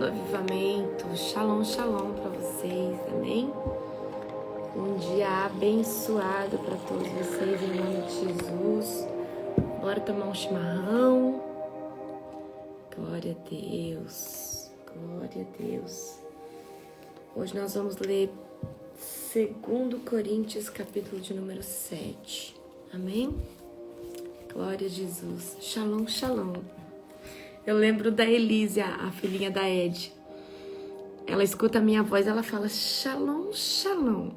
do Avivamento, shalom, shalom para vocês, amém? Um dia abençoado para todos vocês, em nome de Jesus. Bora tomar um chimarrão. Glória a Deus, glória a Deus. Hoje nós vamos ler 2 Coríntios, capítulo de número 7, amém? Glória a Jesus, shalom, shalom. Eu lembro da Elise, a filhinha da Ed. Ela escuta a minha voz, ela fala shalom, shalom.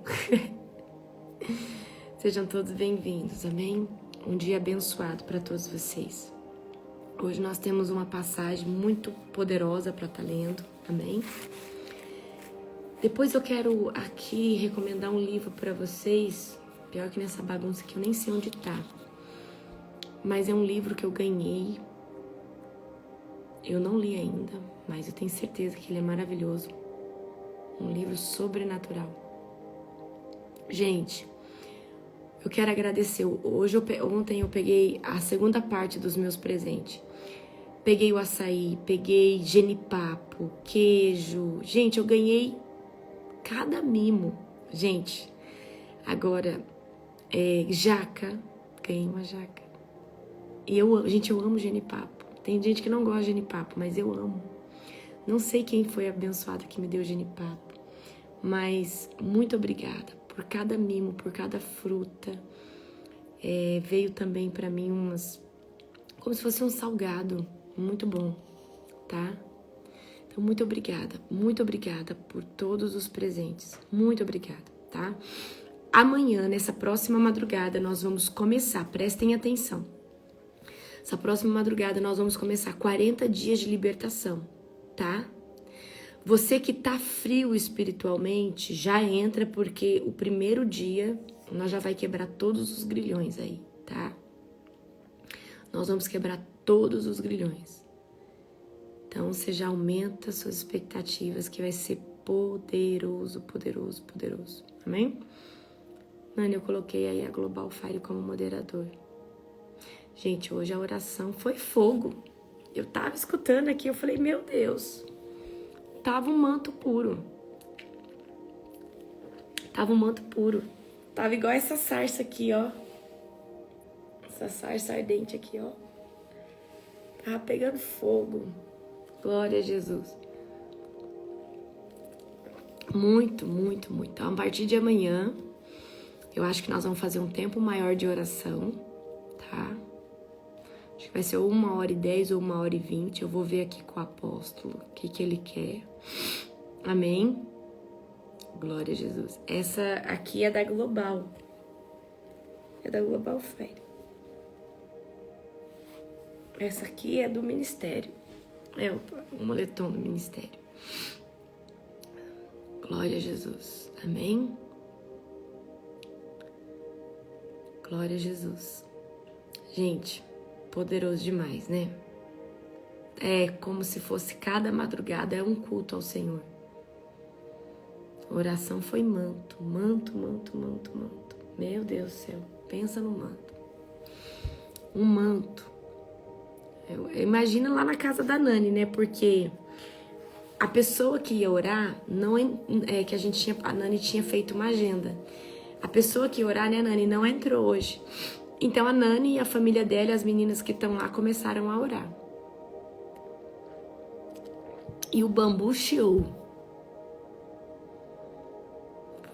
Sejam todos bem-vindos, amém? Um dia abençoado para todos vocês. Hoje nós temos uma passagem muito poderosa para estar lendo, amém? Depois eu quero aqui recomendar um livro para vocês. Pior que nessa bagunça aqui eu nem sei onde tá. Mas é um livro que eu ganhei. Eu não li ainda, mas eu tenho certeza que ele é maravilhoso. Um livro sobrenatural. Gente, eu quero agradecer. Ontem eu peguei a segunda parte dos meus presentes. Peguei o açaí, peguei genipapo, queijo. Gente, eu ganhei cada mimo. Gente, agora, jaca. Ganhei uma jaca. E eu amo genipapo. Tem gente que não gosta de genipapo, mas eu amo. Não sei quem foi abençoado que me deu genipapo, mas muito obrigada por cada mimo, por cada fruta. Veio também para mim como se fosse um salgado, muito bom, tá? Então, muito obrigada por todos os presentes. Muito obrigada, tá? Amanhã, nessa próxima madrugada, nós vamos começar, prestem atenção. Essa próxima madrugada nós vamos começar 40 dias de libertação, tá? Você que tá frio espiritualmente, já entra, porque o primeiro dia nós já vai quebrar todos os grilhões aí, tá? Nós vamos quebrar todos os grilhões. Então você já aumenta suas expectativas, que vai ser poderoso, poderoso, poderoso. Amém? Nani, eu coloquei aí a Global Fire como moderador. Gente, hoje a oração foi fogo. Eu tava escutando aqui, eu falei, meu Deus. Tava um manto puro. Tava igual essa sarça aqui, ó. Essa sarça ardente aqui, ó. Tava pegando fogo. Glória a Jesus. Muito, muito, muito. Então, a partir de amanhã, eu acho que nós vamos fazer um tempo maior de oração, tá? Acho que vai ser ou 1h10 ou 1h20. Eu vou ver aqui com o apóstolo o que ele quer. Amém? Glória a Jesus. Essa aqui é da Global. É da Global Fire. Essa aqui é do ministério. É o moletom do ministério. Glória a Jesus. Amém? Glória a Jesus. Gente, poderoso demais, né? É como se fosse cada madrugada é um culto ao Senhor. A oração foi manto. Meu Deus do céu, pensa no manto. Um manto. Imagina lá na casa da Nani, né? Porque a pessoa que ia orar, não é que a Nani tinha feito uma agenda. A pessoa que ia orar, né, Nani, não entrou hoje. Então a Nani e a família dela, as meninas que estão lá, começaram a orar. E o bambu chiou.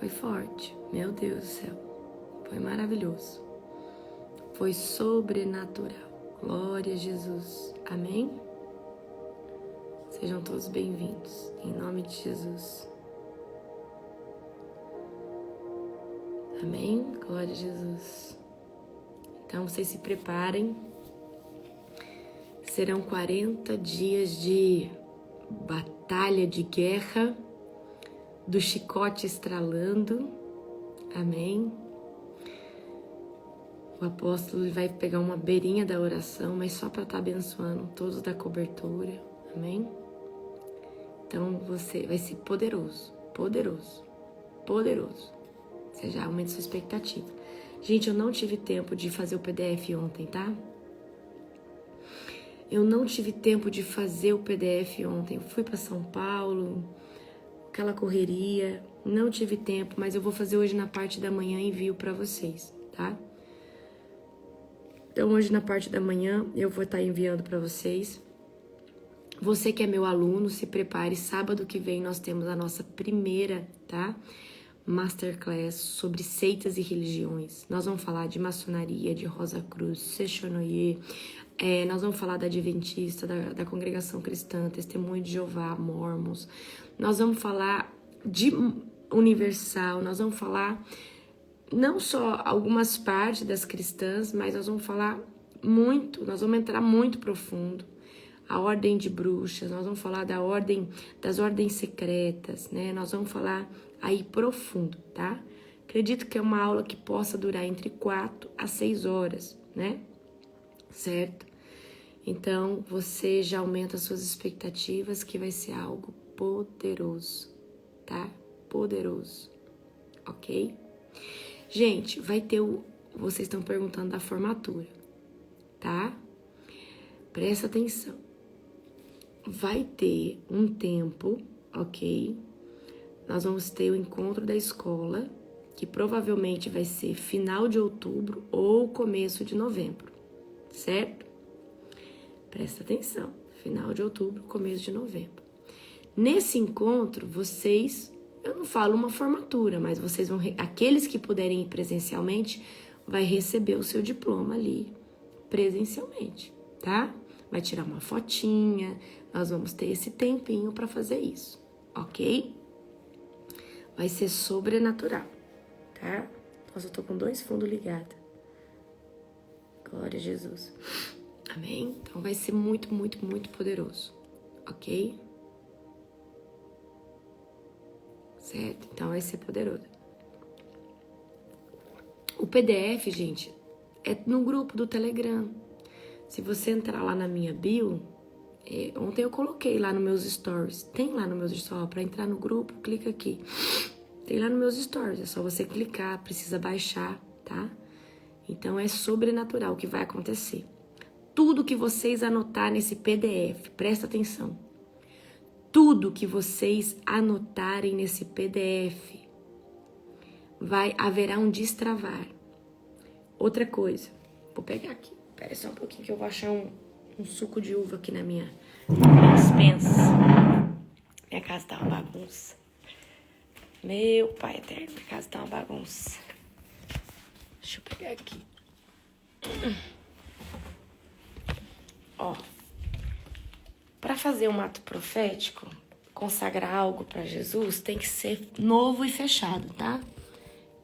Foi forte. Meu Deus do céu. Foi maravilhoso. Foi sobrenatural. Glória a Jesus. Amém? Sejam todos bem-vindos. Em nome de Jesus. Amém? Glória a Jesus. Então, vocês se preparem. Serão 40 dias de batalha, de guerra, do chicote estralando. Amém? O apóstolo vai pegar uma beirinha da oração, mas só para estar abençoando todos da cobertura. Amém? Então, você vai ser poderoso, poderoso, poderoso. Você já aumenta sua expectativa. Gente, eu não tive tempo de fazer o PDF ontem, tá? Eu não tive tempo de fazer o PDF ontem. Eu fui para São Paulo, aquela correria. Não tive tempo, mas eu vou fazer hoje na parte da manhã e envio para vocês, tá? Então, hoje na parte da manhã eu vou estar enviando para vocês. Você que é meu aluno, se prepare. Sábado que vem nós temos a nossa primeira, tá? Masterclass sobre seitas e religiões. Nós vamos falar de maçonaria, de Rosa Cruz, Sechonoye. Nós vamos falar da Adventista, da Congregação Cristã, Testemunho de Jeová, Mormons. Nós vamos falar de Universal. Nós vamos falar não só algumas partes das cristãs, mas nós vamos falar muito, nós vamos entrar muito profundo. A ordem de bruxas, nós vamos falar das ordens secretas, né? Nós vamos falar aí profundo, tá? Acredito que é uma aula que possa durar entre 4 a 6 horas, né? Certo? Então, você já aumenta as suas expectativas, que vai ser algo poderoso, tá? Poderoso, ok? Gente, vai ter vocês estão perguntando da formatura, tá? Presta atenção. Vai ter um tempo, ok? Nós vamos ter o encontro da escola, que provavelmente vai ser final de outubro ou começo de novembro, certo? Presta atenção. Final de outubro, começo de novembro. Nesse encontro, eu não falo uma formatura, mas vocês vão, aqueles que puderem ir presencialmente, vai receber o seu diploma ali presencialmente, tá? Vai tirar uma fotinha, nós vamos ter esse tempinho para fazer isso, ok? Vai ser sobrenatural, tá? Nossa, eu tô com 2 fundos ligados. Glória a Jesus. Amém? Então vai ser muito, muito, muito poderoso, ok? Certo? Então vai ser poderoso. O PDF, gente, é no grupo do Telegram. Se você entrar lá na minha bio, ontem eu coloquei lá nos meus stories. Tem lá nos meus stories, para entrar no grupo, clica aqui. Tem lá nos meus stories, é só você clicar, precisa baixar, tá? Então é sobrenatural o que vai acontecer. Tudo que vocês anotar nesse PDF, presta atenção. Tudo que vocês anotarem nesse PDF, haverá um destravar. Outra coisa, vou pegar aqui. Espera só um pouquinho que eu vou achar um suco de uva aqui na minha dispensa. Minha casa tá uma bagunça. Meu pai eterno, minha casa tá uma bagunça. Deixa eu pegar aqui. Ó, para fazer um ato profético, consagrar algo para Jesus, tem que ser novo e fechado, tá?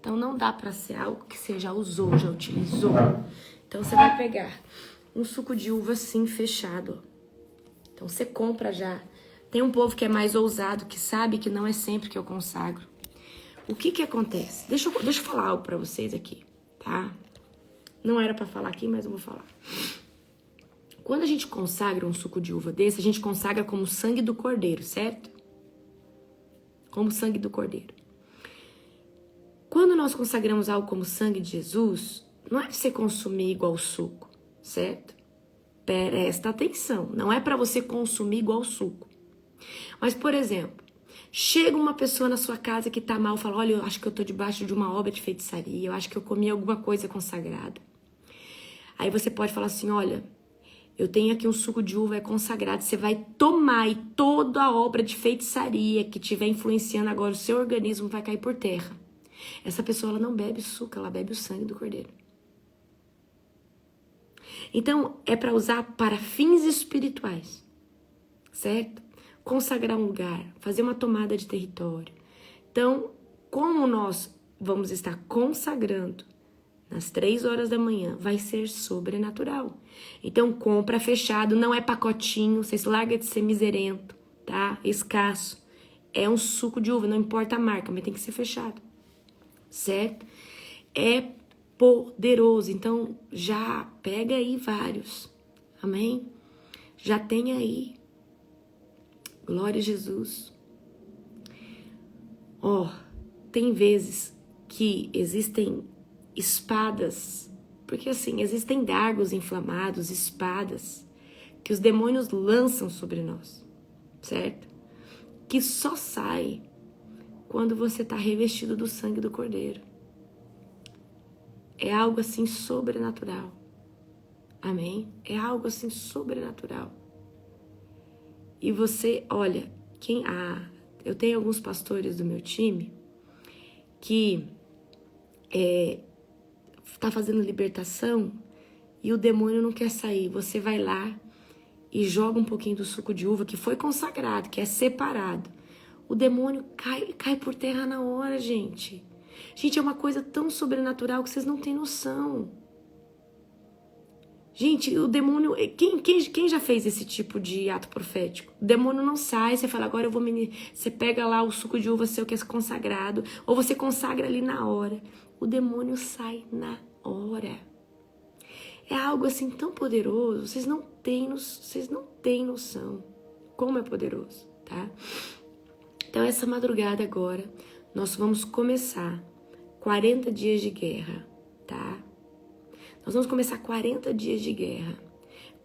Então não dá para ser algo que você já usou, já utilizou. Então, você vai pegar um suco de uva assim, fechado. Então, você compra já. Tem um povo que é mais ousado, que sabe que não é sempre que eu consagro. O que acontece? Deixa eu falar algo pra vocês aqui, tá? Não era pra falar aqui, mas eu vou falar. Quando a gente consagra um suco de uva desse, a gente consagra como sangue do cordeiro, certo? Como sangue do cordeiro. Quando nós consagramos algo como sangue de Jesus, não é pra você consumir igual suco, certo? Presta atenção, não é pra você consumir igual suco. Mas, por exemplo, chega uma pessoa na sua casa que tá mal, fala, olha, eu acho que eu tô debaixo de uma obra de feitiçaria, eu acho que eu comi alguma coisa consagrada. Aí você pode falar assim, olha, eu tenho aqui um suco de uva, é consagrado, você vai tomar e toda a obra de feitiçaria que estiver influenciando agora o seu organismo vai cair por terra. Essa pessoa, ela não bebe suco, ela bebe o sangue do cordeiro. Então, é para usar para fins espirituais, certo? Consagrar um lugar, fazer uma tomada de território. Então, como nós vamos estar consagrando nas 3 horas da manhã, vai ser sobrenatural. Então, compra fechado, não é pacotinho, vocês largam de ser miserento, tá? Escasso. É um suco de uva, não importa a marca, mas tem que ser fechado, certo? É poderoso, então já pega aí vários, amém? Já tem aí, glória a Jesus. Ó, tem vezes que existem espadas, porque assim, existem dardos inflamados, espadas, que os demônios lançam sobre nós, certo? Que só sai quando você está revestido do sangue do Cordeiro. É algo assim sobrenatural. Amém? É algo assim sobrenatural. E você, olha, eu tenho alguns pastores do meu time que tá fazendo libertação e o demônio não quer sair. Você vai lá e joga um pouquinho do suco de uva que foi consagrado, que é separado. O demônio cai por terra na hora, gente. Gente, é uma coisa tão sobrenatural que vocês não têm noção. Gente, o demônio... Quem já fez esse tipo de ato profético? O demônio não sai, você fala, agora eu vou... Você pega lá o suco de uva seu que é consagrado, ou você consagra ali na hora. O demônio sai na hora. É algo assim tão poderoso, vocês não têm noção como é poderoso, tá? Então, essa madrugada agora, nós vamos começar 40 dias de guerra, tá? Nós vamos começar 40 dias de guerra.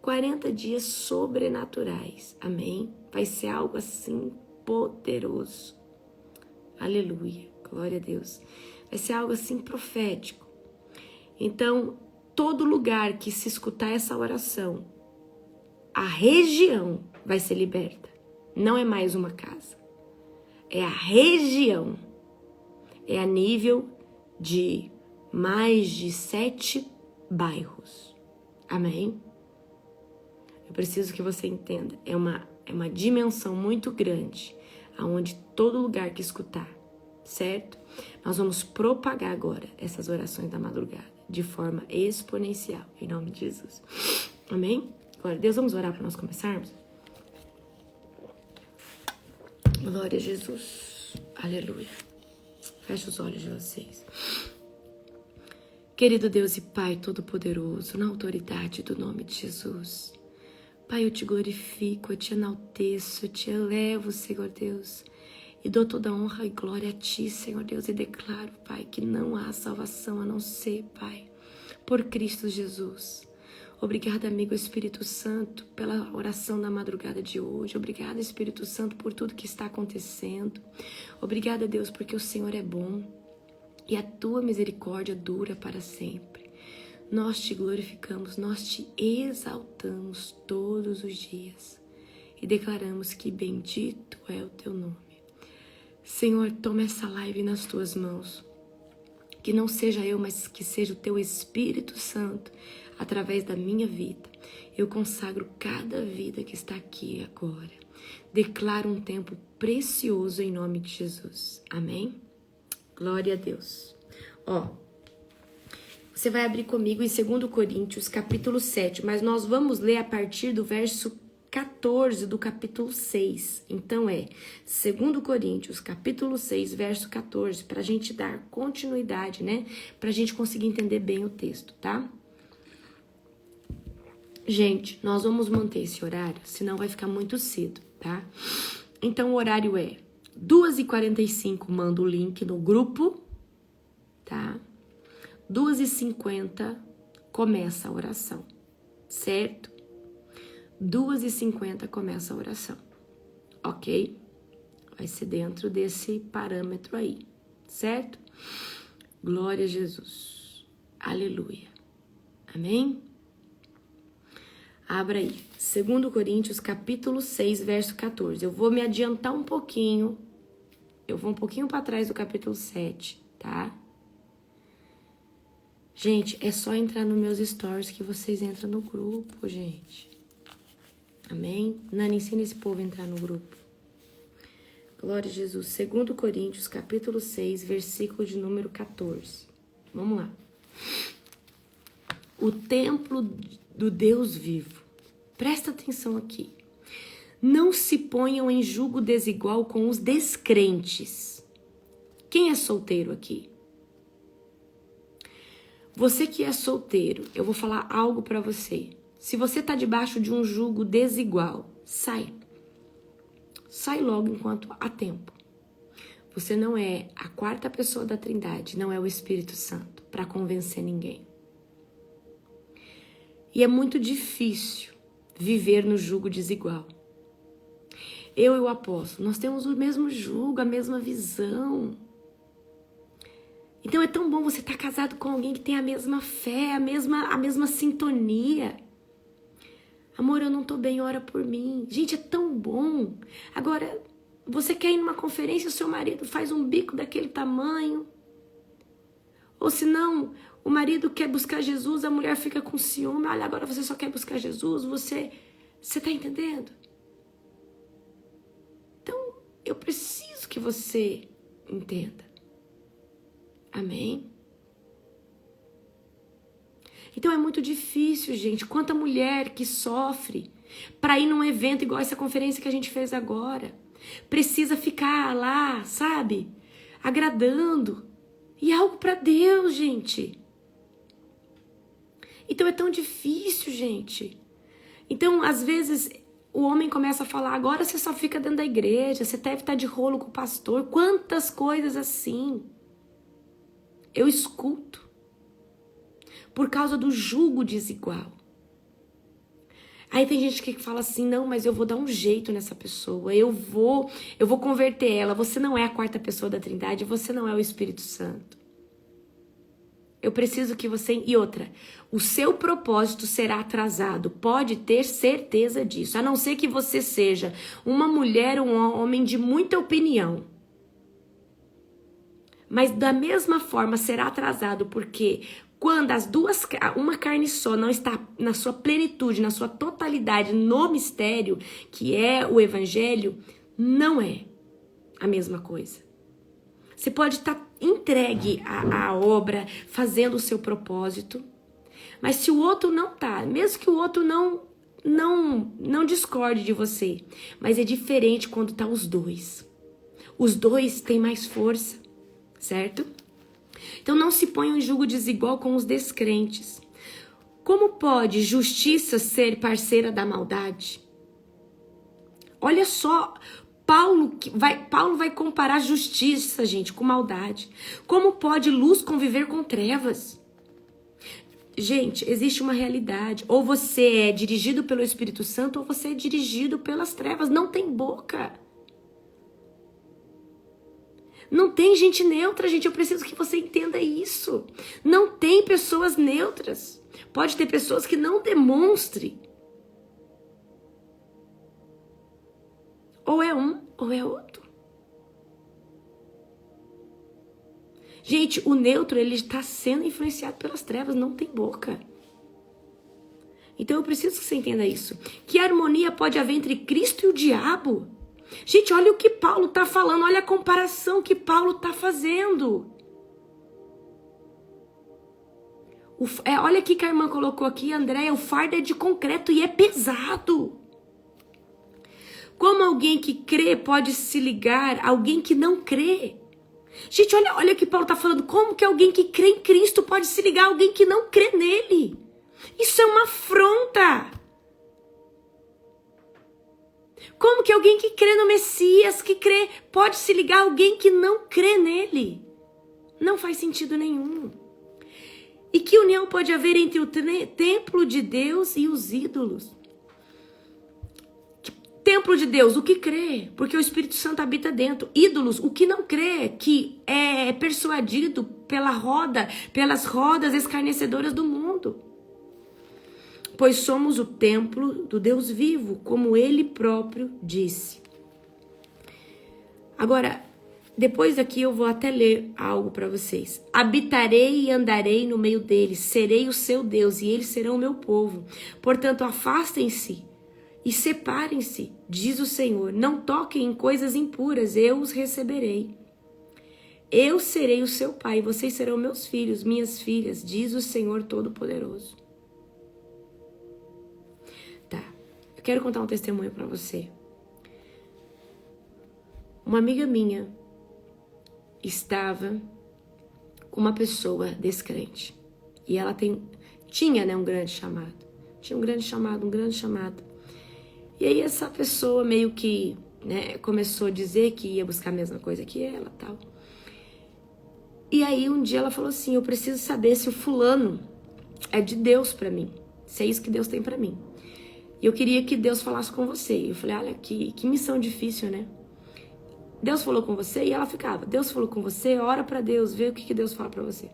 40 dias sobrenaturais, amém? Vai ser algo assim poderoso. Aleluia, glória a Deus. Vai ser algo assim profético. Então, todo lugar que se escutar essa oração, a região vai ser liberta. Não é mais uma casa. É a região. É a nível de mais de 7 bairros. Amém? Eu preciso que você entenda. É uma dimensão muito grande, aonde todo lugar que escutar, certo? Nós vamos propagar agora essas orações da madrugada de forma exponencial, em nome de Jesus. Amém? Glória a Deus, vamos orar para nós começarmos? Glória a Jesus. Aleluia. Feche os olhos de vocês. Querido Deus e Pai Todo-Poderoso, na autoridade do nome de Jesus. Pai, eu te glorifico, eu te enalteço, eu te elevo, Senhor Deus. E dou toda honra e glória a Ti, Senhor Deus. E declaro, Pai, que não há salvação a não ser, Pai, por Cristo Jesus. Obrigada, amigo Espírito Santo, pela oração na madrugada de hoje. Obrigada, Espírito Santo, por tudo que está acontecendo. Obrigada, Deus, porque o Senhor é bom e a Tua misericórdia dura para sempre. Nós te glorificamos, nós te exaltamos todos os dias e declaramos que bendito é o Teu nome. Senhor, toma essa live nas Tuas mãos. Que não seja eu, mas que seja o Teu Espírito Santo através da minha vida. Eu consagro cada vida que está aqui agora. Declaro um tempo precioso em nome de Jesus. Amém? Glória a Deus. Você vai abrir comigo em 2 Coríntios, capítulo 7, mas nós vamos ler a partir do verso 14 do capítulo 6. Então 2 Coríntios, capítulo 6, verso 14, para a gente dar continuidade, né? Para a gente conseguir entender bem o texto, tá? Gente, nós vamos manter esse horário, senão vai ficar muito cedo, tá? Então o horário é 2h45, manda o link no grupo, tá? 2h50 começa a oração, certo? 2h50 começa a oração, ok? Vai ser dentro desse parâmetro aí, certo? Glória a Jesus, aleluia, amém? Abra aí, 2 Coríntios, capítulo 6, verso 14. Eu vou me adiantar um pouquinho, eu vou um pouquinho para trás do capítulo 7, tá? Gente, é só entrar nos meus stories que vocês entram no grupo, gente. Amém? Nani, ensina esse povo a entrar no grupo. Glória a Jesus. 2 Coríntios, capítulo 6, versículo de número 14. Vamos lá. O templo do Deus vivo. Presta atenção aqui. Não se ponham em julgo desigual com os descrentes. Quem é solteiro aqui? Você que é solteiro, eu vou falar algo pra você. Se você tá debaixo de um jugo desigual, sai. Sai logo enquanto há tempo. Você não é a quarta pessoa da Trindade, não é o Espírito Santo para convencer ninguém. E é muito difícil viver no jugo desigual. Eu e o apóstolo, nós temos o mesmo jugo, a mesma visão. Então é tão bom você estar casado com alguém que tem a mesma fé, a mesma sintonia. Amor, eu não tô bem, ora por mim. Gente, é tão bom. Agora, você quer ir numa conferência, o seu marido faz um bico daquele tamanho. Ou se não, o marido quer buscar Jesus, a mulher fica com ciúme. Olha, agora você só quer buscar Jesus, você tá entendendo? Então, eu preciso que você entenda. Amém? Então é muito difícil, gente. Quanta mulher que sofre para ir num evento igual essa conferência que a gente fez agora. Precisa ficar lá, sabe? Agradando. E é algo para Deus, gente. Então é tão difícil, gente. Então, às vezes, o homem começa a falar, agora você só fica dentro da igreja, você deve estar de rolo com o pastor. Quantas coisas assim eu escuto por causa do jugo desigual. Aí tem gente que fala assim, não, mas eu vou dar um jeito nessa pessoa, eu vou converter ela. Você não é a quarta pessoa da Trindade, você não é o Espírito Santo. Eu preciso que você... E outra, o seu propósito será atrasado, pode ter certeza disso, a não ser que você seja uma mulher ou um homem de muita opinião. Mas da mesma forma será atrasado, porque quando uma carne só não está na sua plenitude, na sua totalidade, no mistério, que é o evangelho, não é a mesma coisa. Você pode estar entregue à obra, fazendo o seu propósito, mas se o outro não tá, mesmo que o outro não discorde de você, mas é diferente quando tá os dois. Os dois têm mais força. Certo? Então não se ponha em julgo desigual com os descrentes. Como pode justiça ser parceira da maldade? Olha só, Paulo vai comparar justiça, gente, com maldade. Como pode luz conviver com trevas? Gente, existe uma realidade. Ou você é dirigido pelo Espírito Santo, ou você é dirigido pelas trevas. Não tem boca. Não tem gente neutra, gente. Eu preciso que você entenda isso. Não tem pessoas neutras. Pode ter pessoas que não demonstrem. Ou é um, ou é outro. Gente, o neutro, ele está sendo influenciado pelas trevas. Não tem boca. Então eu preciso que você entenda isso. Que harmonia pode haver entre Cristo e o diabo? Gente, olha o que Paulo está falando, olha a comparação que Paulo está fazendo. Olha aqui que a irmã colocou aqui, Andréia, o fardo é de concreto e é pesado. Como alguém que crê pode se ligar a alguém que não crê? Gente, olha o que Paulo está falando, como que alguém que crê em Cristo pode se ligar a alguém que não crê nele? Isso é uma afronta. Como que alguém que crê no Messias, que crê, pode se ligar a alguém que não crê nele? Não faz sentido nenhum. E que união pode haver entre o templo de Deus e os ídolos? Templo de Deus, o que crê? Porque o Espírito Santo habita dentro. Ídolos, o que não crê, que é persuadido pelas rodas escarnecedoras do mundo. Pois somos o templo do Deus vivo, como ele próprio disse. Agora, depois daqui eu vou até ler algo para vocês. Habitarei e andarei no meio deles, serei o seu Deus e eles serão o meu povo. Portanto, afastem-se e separem-se, diz o Senhor. Não toquem em coisas impuras, eu os receberei. Eu serei o seu pai, vocês serão meus filhos, minhas filhas, diz o Senhor Todo-Poderoso. Quero contar um testemunho para você. Uma amiga minha estava com uma pessoa descrente. E ela tinha, né, um grande chamado. Tinha um grande chamado. E aí essa pessoa meio que, né, começou a dizer que ia buscar a mesma coisa que ela, tal. E aí um dia ela falou assim, eu preciso saber se o fulano é de Deus para mim. Se é isso que Deus tem para mim. E eu queria que Deus falasse com você. E eu falei, olha, que missão difícil, né? Deus falou com você? E ela ficava, Deus falou com você? Ora pra Deus, vê o que Deus fala pra você.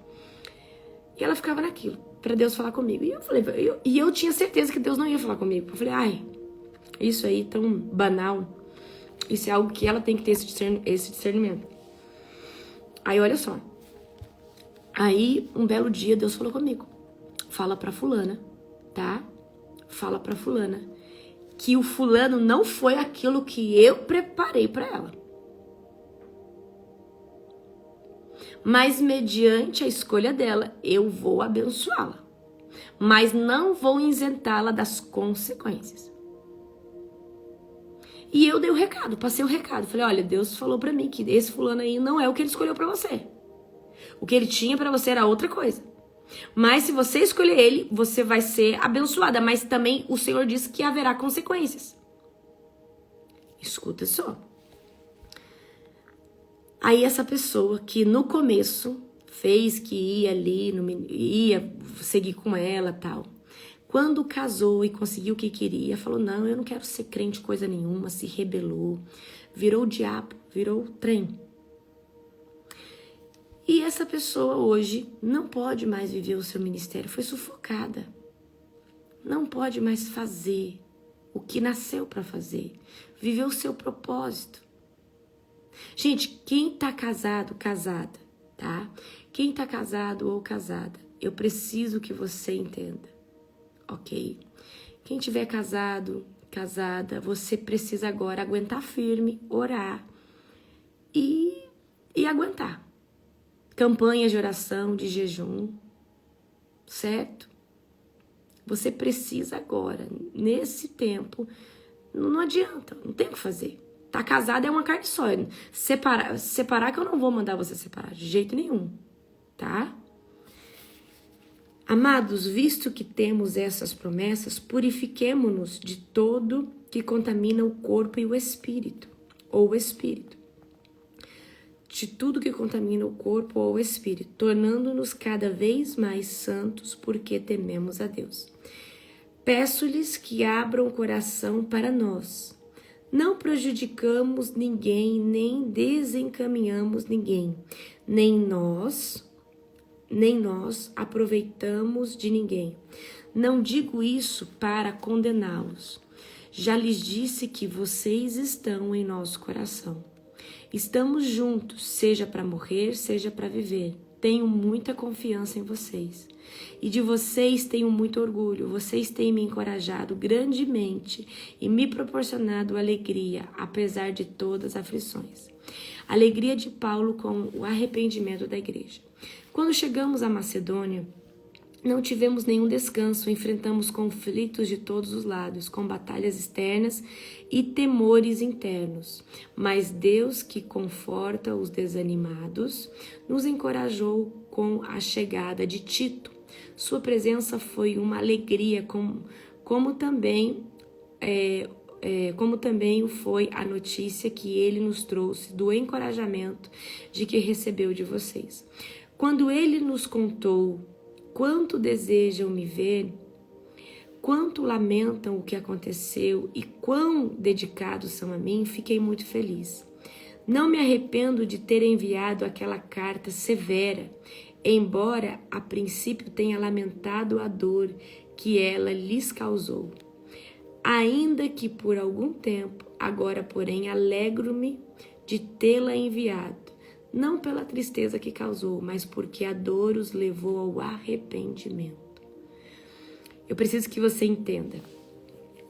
E ela ficava naquilo, pra Deus falar comigo. E eu falei, eu tinha certeza que Deus não ia falar comigo. Eu falei, ai, isso aí tão banal. Isso é algo que ela tem que ter esse discernimento. Aí, olha só. Aí, um belo dia, Deus falou comigo. Fala pra fulana, tá? Fala pra fulana que o fulano não foi aquilo que eu preparei pra ela. Mas mediante a escolha dela, eu vou abençoá-la. Mas não vou isentá-la das consequências. E eu dei o recado, passei o recado. Falei, olha, Deus falou pra mim que esse fulano aí não é o que ele escolheu pra você. O que ele tinha pra você era outra coisa. Mas se você escolher ele, você vai ser abençoada. Mas também o Senhor disse que haverá consequências. Escuta só. Aí essa pessoa que no começo fez que ia ali, ia seguir com ela e tal. Quando casou e conseguiu o que queria, falou, não, eu não quero ser crente coisa nenhuma, se rebelou, virou o diabo, virou o trem. E essa pessoa hoje não pode mais viver o seu ministério, foi sufocada. Não pode mais fazer o que nasceu para fazer, viver o seu propósito. Gente, quem tá casado, casada, tá? Quem tá casado ou casada, eu preciso que você entenda. Ok? Quem tiver casado, casada, você precisa agora aguentar firme, orar e aguentar. Campanha de oração, de jejum, certo? Você precisa agora, nesse tempo, não adianta, não tem o que fazer. Tá casado é uma carne só. Separar que eu não vou mandar você separar, de jeito nenhum, tá? Amados, visto que temos essas promessas, purifiquemo-nos de todo que contamina o corpo e o espírito, ou o espírito. De tudo que contamina o corpo ou o espírito, tornando-nos cada vez mais santos, porque tememos a Deus. Peço-lhes que abram o coração para nós. Não prejudicamos ninguém, nem desencaminhamos ninguém, nem nós aproveitamos de ninguém. Não digo isso para condená-los. Já lhes disse que vocês estão em nosso coração. Estamos juntos, seja para morrer, seja para viver. Tenho muita confiança em vocês. E de vocês tenho muito orgulho. Vocês têm me encorajado grandemente e me proporcionado alegria, apesar de todas as aflições. Alegria de Paulo com o arrependimento da igreja. Quando chegamos à Macedônia, não tivemos nenhum descanso, enfrentamos conflitos de todos os lados, com batalhas externas e temores internos. Mas Deus, que conforta os desanimados, nos encorajou com a chegada de Tito. Sua presença foi uma alegria, como também o foi a notícia que ele nos trouxe do encorajamento de que recebeu de vocês. Quando ele nos contou quanto desejam me ver, quanto lamentam o que aconteceu e quão dedicados são a mim, fiquei muito feliz. Não me arrependo de ter enviado aquela carta severa, embora a princípio tenha lamentado a dor que ela lhes causou. Ainda que por algum tempo, agora porém alegro-me de tê-la enviado, não pela tristeza que causou, mas porque a dor os levou ao arrependimento. Eu preciso que você entenda.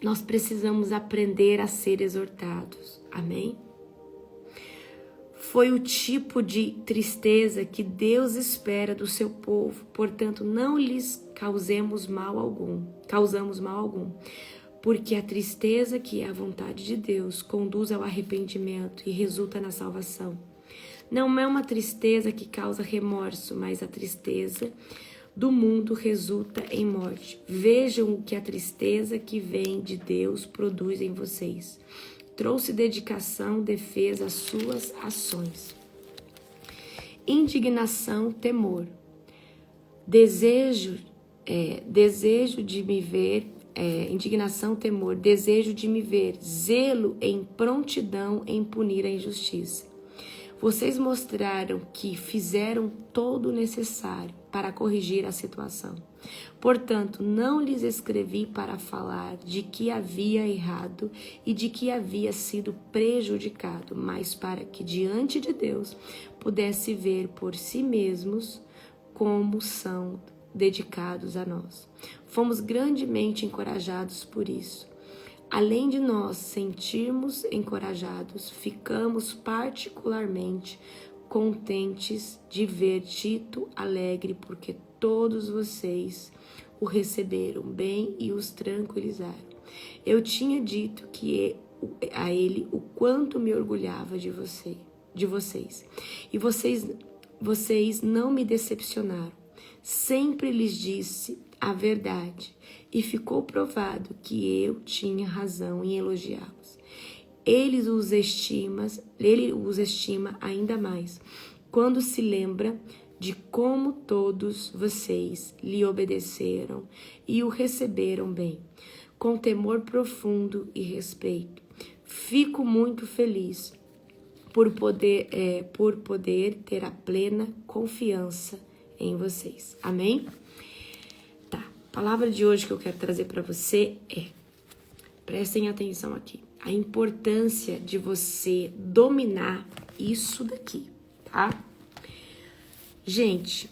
Nós precisamos aprender a ser exortados. Amém? Foi o tipo de tristeza que Deus espera do seu povo. Portanto, não lhes causamos mal algum. Porque a tristeza, que é a vontade de Deus, conduz ao arrependimento e resulta na salvação. Não é uma tristeza que causa remorso, mas a tristeza do mundo resulta em morte. Vejam o que a tristeza que vem de Deus produz em vocês. Trouxe dedicação, defesa às suas ações. Indignação, temor. Desejo de me ver indignação, temor, desejo de me ver, zelo em prontidão em punir a injustiça. Vocês mostraram que fizeram todo o necessário para corrigir a situação. Portanto, não lhes escrevi para falar de que havia errado e de que havia sido prejudicado, mas para que diante de Deus pudesse ver por si mesmos como são dedicados a nós. Fomos grandemente encorajados por isso. Além de nós sentirmos encorajados, ficamos particularmente contentes de ver Tito alegre, porque todos vocês o receberam bem e os tranquilizaram. Eu tinha dito a ele o quanto me orgulhava de vocês. E vocês não me decepcionaram. Sempre lhes disse a verdade. E ficou provado que eu tinha razão em elogiá-los. Ele os estima ainda mais, quando se lembra de como todos vocês lhe obedeceram e o receberam bem, com temor profundo e respeito. Fico muito feliz por poder ter a plena confiança em vocês. Amém? A palavra de hoje que eu quero trazer para você prestem atenção aqui, a importância de você dominar isso daqui, tá? Gente,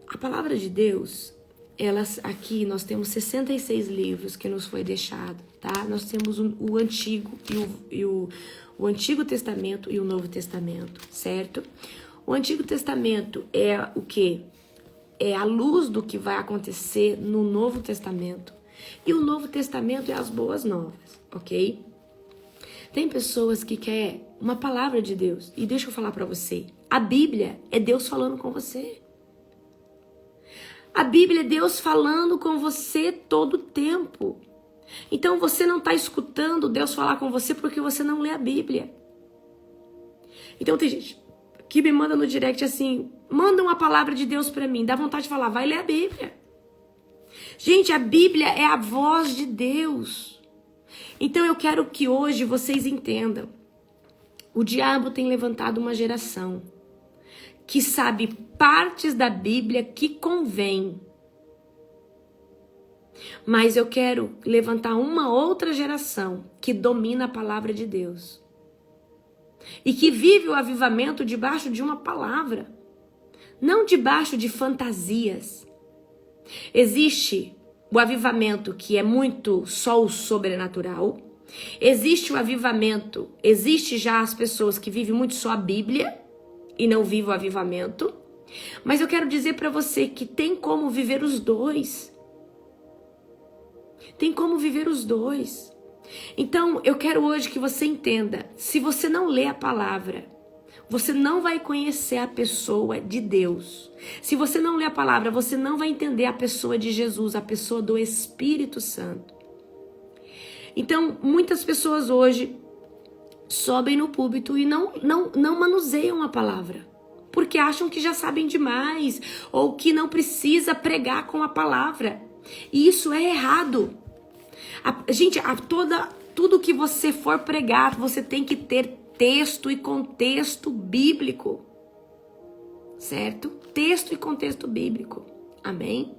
a palavra de Deus, aqui nós temos 66 livros que nos foi deixado, tá? Nós temos o Antigo o Antigo Testamento e o Novo Testamento, certo? O Antigo Testamento é o quê? É a luz do que vai acontecer no Novo Testamento. E o Novo Testamento é as boas novas, ok? Tem pessoas que querem uma palavra de Deus. E deixa eu falar para você. A Bíblia é Deus falando com você. A Bíblia é Deus falando com você todo o tempo. Então você não está escutando Deus falar com você porque você não lê a Bíblia. Então tem gente que me manda no direct assim, manda uma palavra de Deus para mim, dá vontade de falar, vai ler a Bíblia. Gente, a Bíblia é a voz de Deus. Então eu quero que hoje vocês entendam, o diabo tem levantado uma geração que sabe partes da Bíblia que convém. Mas eu quero levantar uma outra geração que domina a palavra de Deus. E que vive o avivamento debaixo de uma palavra, não debaixo de fantasias. Existe o avivamento que é muito só o sobrenatural. Existe o avivamento, existe já as pessoas que vivem muito só a Bíblia e não vivem o avivamento. Mas eu quero dizer para você que tem como viver os dois. Tem como viver os dois. Então, eu quero hoje que você entenda, se você não lê a palavra, você não vai conhecer a pessoa de Deus. Se você não lê a palavra, você não vai entender a pessoa de Jesus, a pessoa do Espírito Santo. Então, muitas pessoas hoje sobem no púlpito e não manuseiam a palavra, porque acham que já sabem demais, ou que não precisa pregar com a palavra. E isso é errado. Gente, tudo que você for pregar, você tem que ter texto e contexto bíblico, certo? Texto e contexto bíblico, amém?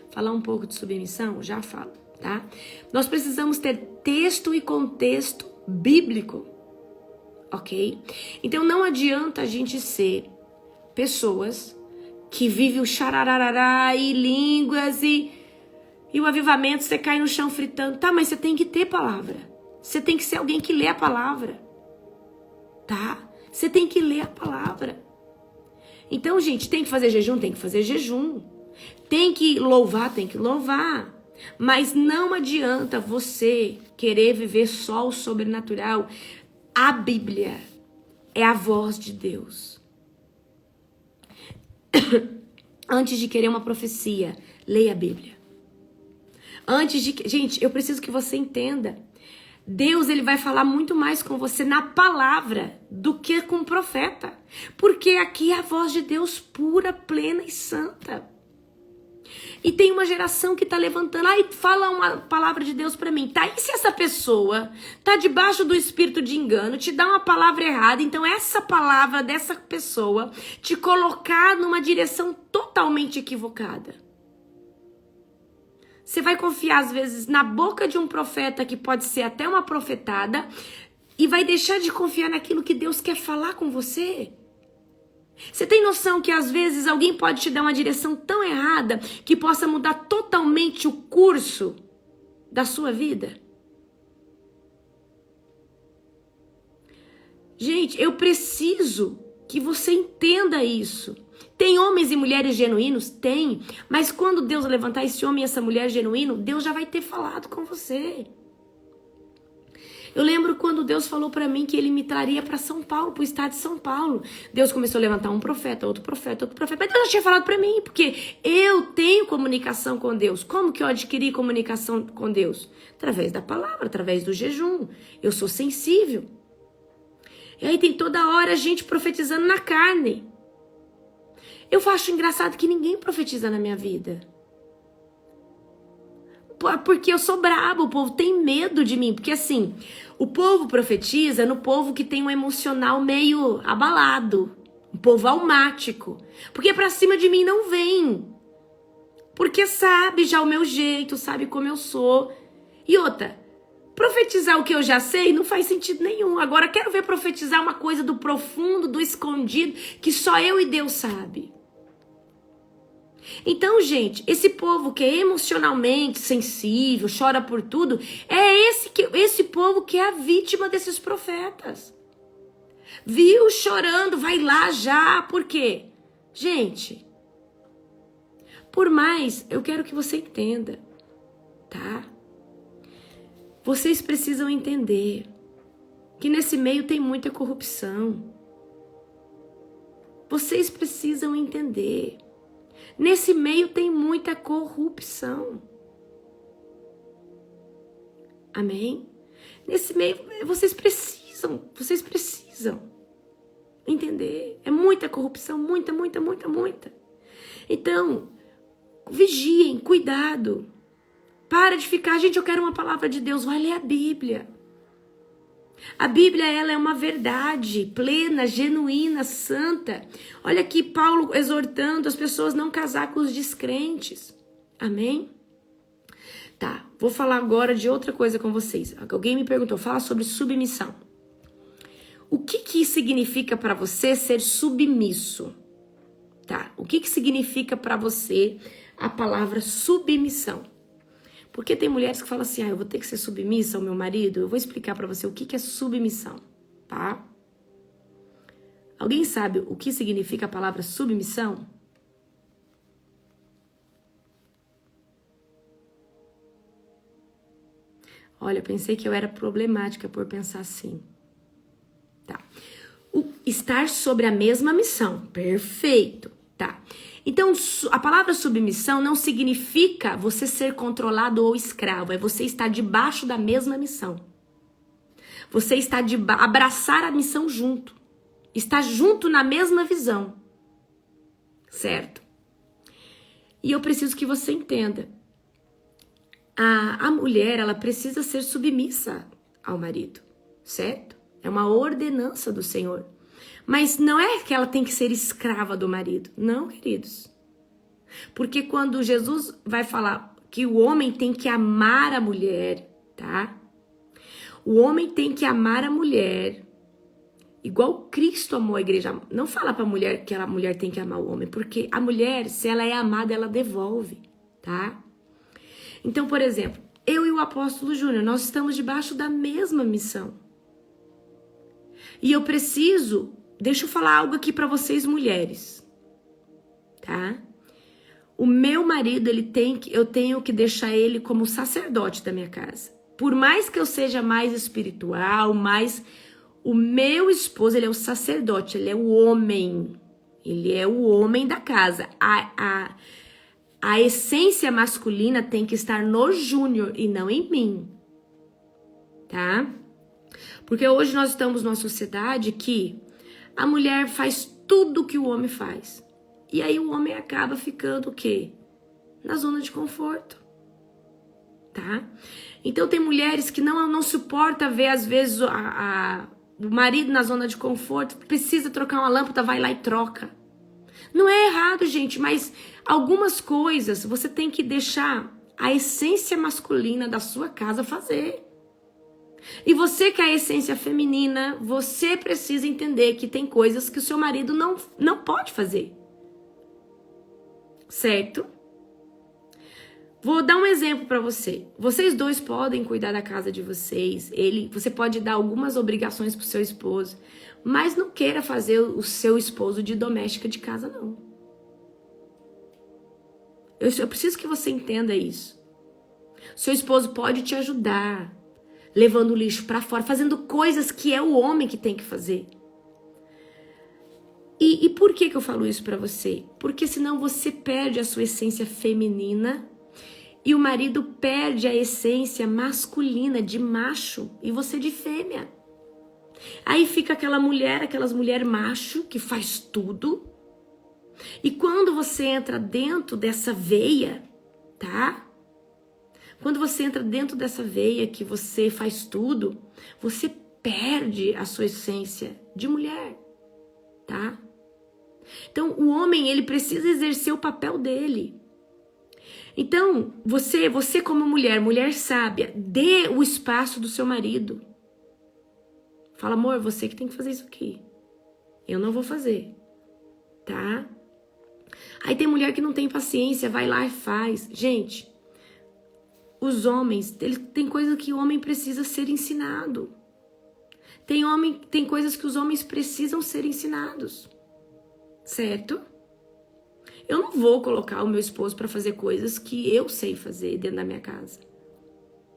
Falar um pouco de submissão? Já falo, tá? Nós precisamos ter texto e contexto bíblico, ok? Então não adianta a gente ser pessoas que vivem o xarararará e línguas e o avivamento, você cai no chão fritando. Tá, mas você tem que ter palavra. Você tem que ser alguém que lê a palavra. Tá? Você tem que ler a palavra. Então, gente, tem que fazer jejum? Tem que fazer jejum. Tem que louvar? Tem que louvar. Mas não adianta você querer viver só o sobrenatural. A Bíblia é a voz de Deus. Antes de querer uma profecia, leia a Bíblia. Gente, eu preciso que você entenda. Deus, ele vai falar muito mais com você na palavra do que com o profeta. Porque aqui é a voz de Deus pura, plena e santa. E tem uma geração que tá levantando, fala uma palavra de Deus pra mim. Tá, e se essa pessoa tá debaixo do espírito de engano, te dá uma palavra errada, então essa palavra dessa pessoa te colocar numa direção totalmente equivocada. Você vai confiar às vezes na boca de um profeta que pode ser até uma profetada e vai deixar de confiar naquilo que Deus quer falar com você. Você tem noção que às vezes alguém pode te dar uma direção tão errada que possa mudar totalmente o curso da sua vida? Gente, eu preciso que você entenda isso. Tem homens e mulheres genuínos? Tem. Mas quando Deus levantar esse homem e essa mulher genuíno, Deus já vai ter falado com você. Eu lembro quando Deus falou pra mim que Ele me traria pra São Paulo, pro estado de São Paulo. Deus começou a levantar um profeta, outro profeta, outro profeta. Mas Deus já tinha falado pra mim, porque eu tenho comunicação com Deus. Como que eu adquiri comunicação com Deus? Através da palavra, através do jejum. Eu sou sensível. E aí tem toda hora gente profetizando na carne. Eu acho engraçado que ninguém profetiza na minha vida. Porque eu sou brabo, o povo tem medo de mim. Porque assim, o povo profetiza no povo que tem um emocional meio abalado. Um povo almático. Porque pra cima de mim não vem. Porque sabe já o meu jeito, sabe como eu sou. E outra, profetizar o que eu já sei não faz sentido nenhum. Agora quero ver profetizar uma coisa do profundo, do escondido, que só eu e Deus sabe. Então, gente, esse povo que é emocionalmente sensível, chora por tudo, é esse povo que é a vítima desses profetas. Viu chorando, vai lá já. Por quê? Gente, por mais, eu quero que você entenda, tá? Vocês precisam entender que nesse meio tem muita corrupção. Vocês precisam entender. Nesse meio tem muita corrupção. Amém? Nesse meio, vocês precisam entender. É muita corrupção, muita. Então, vigiem, cuidado. Para de ficar, gente, eu quero uma palavra de Deus, vai ler a Bíblia. A Bíblia, ela é uma verdade plena, genuína, santa. Olha aqui Paulo exortando as pessoas a não casar com os descrentes. Amém? Tá, vou falar agora de outra coisa com vocês. Alguém me perguntou, fala sobre submissão. O que significa para você ser submisso? Tá, o que significa para você a palavra submissão? Porque tem mulheres que falam assim, eu vou ter que ser submissa ao meu marido. Eu vou explicar pra você o que é submissão, tá? Alguém sabe o que significa a palavra submissão? Olha, pensei que eu era problemática por pensar assim. Tá. Estar sobre a mesma missão. Perfeito, tá. Então, a palavra submissão não significa você ser controlado ou escravo. É você estar debaixo da mesma missão. Você está abraçar a missão junto. Estar junto na mesma visão. Certo? E eu preciso que você entenda. A mulher, ela precisa ser submissa ao marido. Certo? É uma ordenança do Senhor. Mas não é que ela tem que ser escrava do marido. Não, queridos. Porque quando Jesus vai falar que o homem tem que amar a mulher, tá? O homem tem que amar a mulher igual Cristo amou a igreja. Não fala pra mulher que a mulher tem que amar o homem. Porque a mulher, se ela é amada, ela devolve, tá? Então, por exemplo, eu e o apóstolo Júnior, nós estamos debaixo da mesma missão. E eu preciso... Deixa eu falar algo aqui pra vocês, mulheres, tá? O meu marido, eu tenho que deixar ele como sacerdote da minha casa. Por mais que eu seja mais espiritual, o meu esposo, ele é o sacerdote, ele é o homem. Ele é o homem da casa. A essência masculina tem que estar no Júnior e não em mim, tá? Porque hoje nós estamos numa sociedade que a mulher faz tudo que o homem faz. E aí o homem acaba ficando o quê? na zona de conforto, tá? Então tem mulheres que não suporta ver às vezes o marido na zona de conforto, precisa trocar uma lâmpada, vai lá e troca. Não é errado, gente, mas algumas coisas você tem que deixar a essência masculina da sua casa fazer. E você que é a essência feminina, você precisa entender que tem coisas que o seu marido não pode fazer. Certo? Vou dar um exemplo para você. Vocês dois podem cuidar da casa de vocês. Você pode dar algumas obrigações pro seu esposo, mas não queira fazer o seu esposo de doméstica de casa, não. Eu preciso que você entenda isso. Seu esposo pode te ajudar, levando o lixo para fora, fazendo coisas que é o homem que tem que fazer. E por que eu falo isso para você? Porque senão você perde a sua essência feminina e o marido perde a essência masculina de macho e você de fêmea. Aí fica aquelas mulheres macho que faz tudo. E quando você entra dentro dessa veia, tá? Quando você entra dentro dessa veia que você faz tudo, você perde a sua essência de mulher, tá? Então, o homem, ele precisa exercer o papel dele. Então, você como mulher sábia, dê o espaço do seu marido. Fala, amor, você que tem que fazer isso aqui. Eu não vou fazer, tá? Aí tem mulher que não tem paciência, vai lá e faz. Gente, os homens, tem coisa que o homem precisa ser ensinado. Tem coisas que os homens precisam ser ensinados. Certo? Eu não vou colocar o meu esposo para fazer coisas que eu sei fazer dentro da minha casa.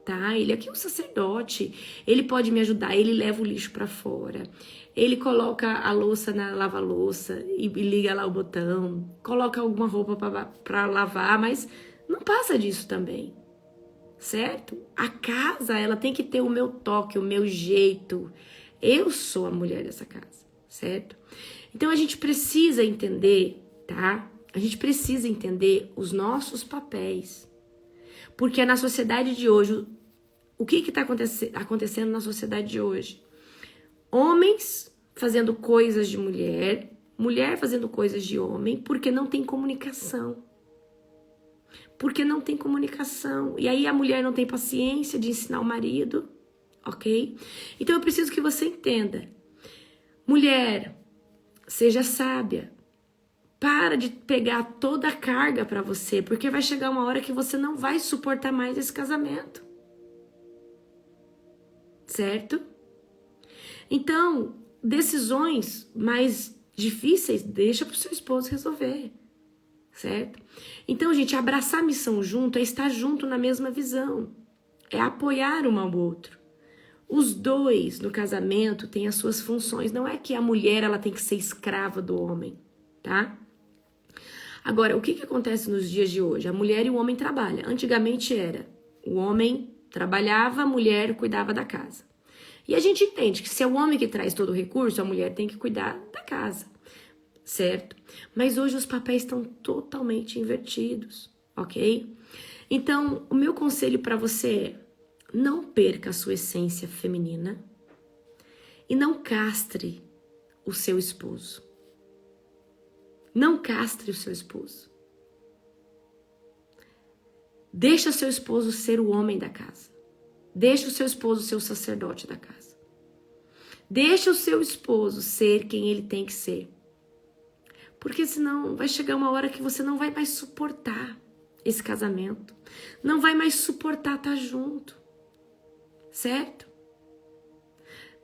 Tá? Ele aqui é um sacerdote. Ele pode me ajudar, ele leva o lixo para fora. Ele coloca a louça na lava-louça e liga lá o botão. Coloca alguma roupa para lavar, mas não passa disso também. Certo? A casa, ela tem que ter o meu toque, o meu jeito. Eu sou a mulher dessa casa, certo? Então a gente precisa entender, tá? A gente precisa entender os nossos papéis. Porque na sociedade de hoje, o que está acontecendo na sociedade de hoje? Homens fazendo coisas de mulher, mulher fazendo coisas de homem, porque não tem comunicação. Porque não tem comunicação. E aí a mulher não tem paciência de ensinar o marido, ok? Então eu preciso que você entenda. Mulher, seja sábia. Para de pegar toda a carga para você, porque vai chegar uma hora que você não vai suportar mais esse casamento. Certo? Então, decisões mais difíceis, deixa pro seu esposo resolver. Certo? Então, gente, abraçar a missão junto é estar junto na mesma visão. É apoiar um ao outro. Os dois no casamento têm as suas funções. Não é que a mulher ela tem que ser escrava do homem, tá? Agora, o que acontece nos dias de hoje? A mulher e o homem trabalham. Antigamente era o homem trabalhava, a mulher cuidava da casa. E a gente entende que se é o homem que traz todo o recurso, a mulher tem que cuidar da casa, certo? Mas hoje os papéis estão totalmente invertidos, ok? Então, o meu conselho para você é: não perca a sua essência feminina e não castre o seu esposo. Não castre o seu esposo. Deixa o seu esposo ser o homem da casa. Deixa o seu esposo ser o sacerdote da casa. Deixa o seu esposo ser quem ele tem que ser. Porque senão vai chegar uma hora que você não vai mais suportar esse casamento. Não vai mais suportar estar junto. Certo?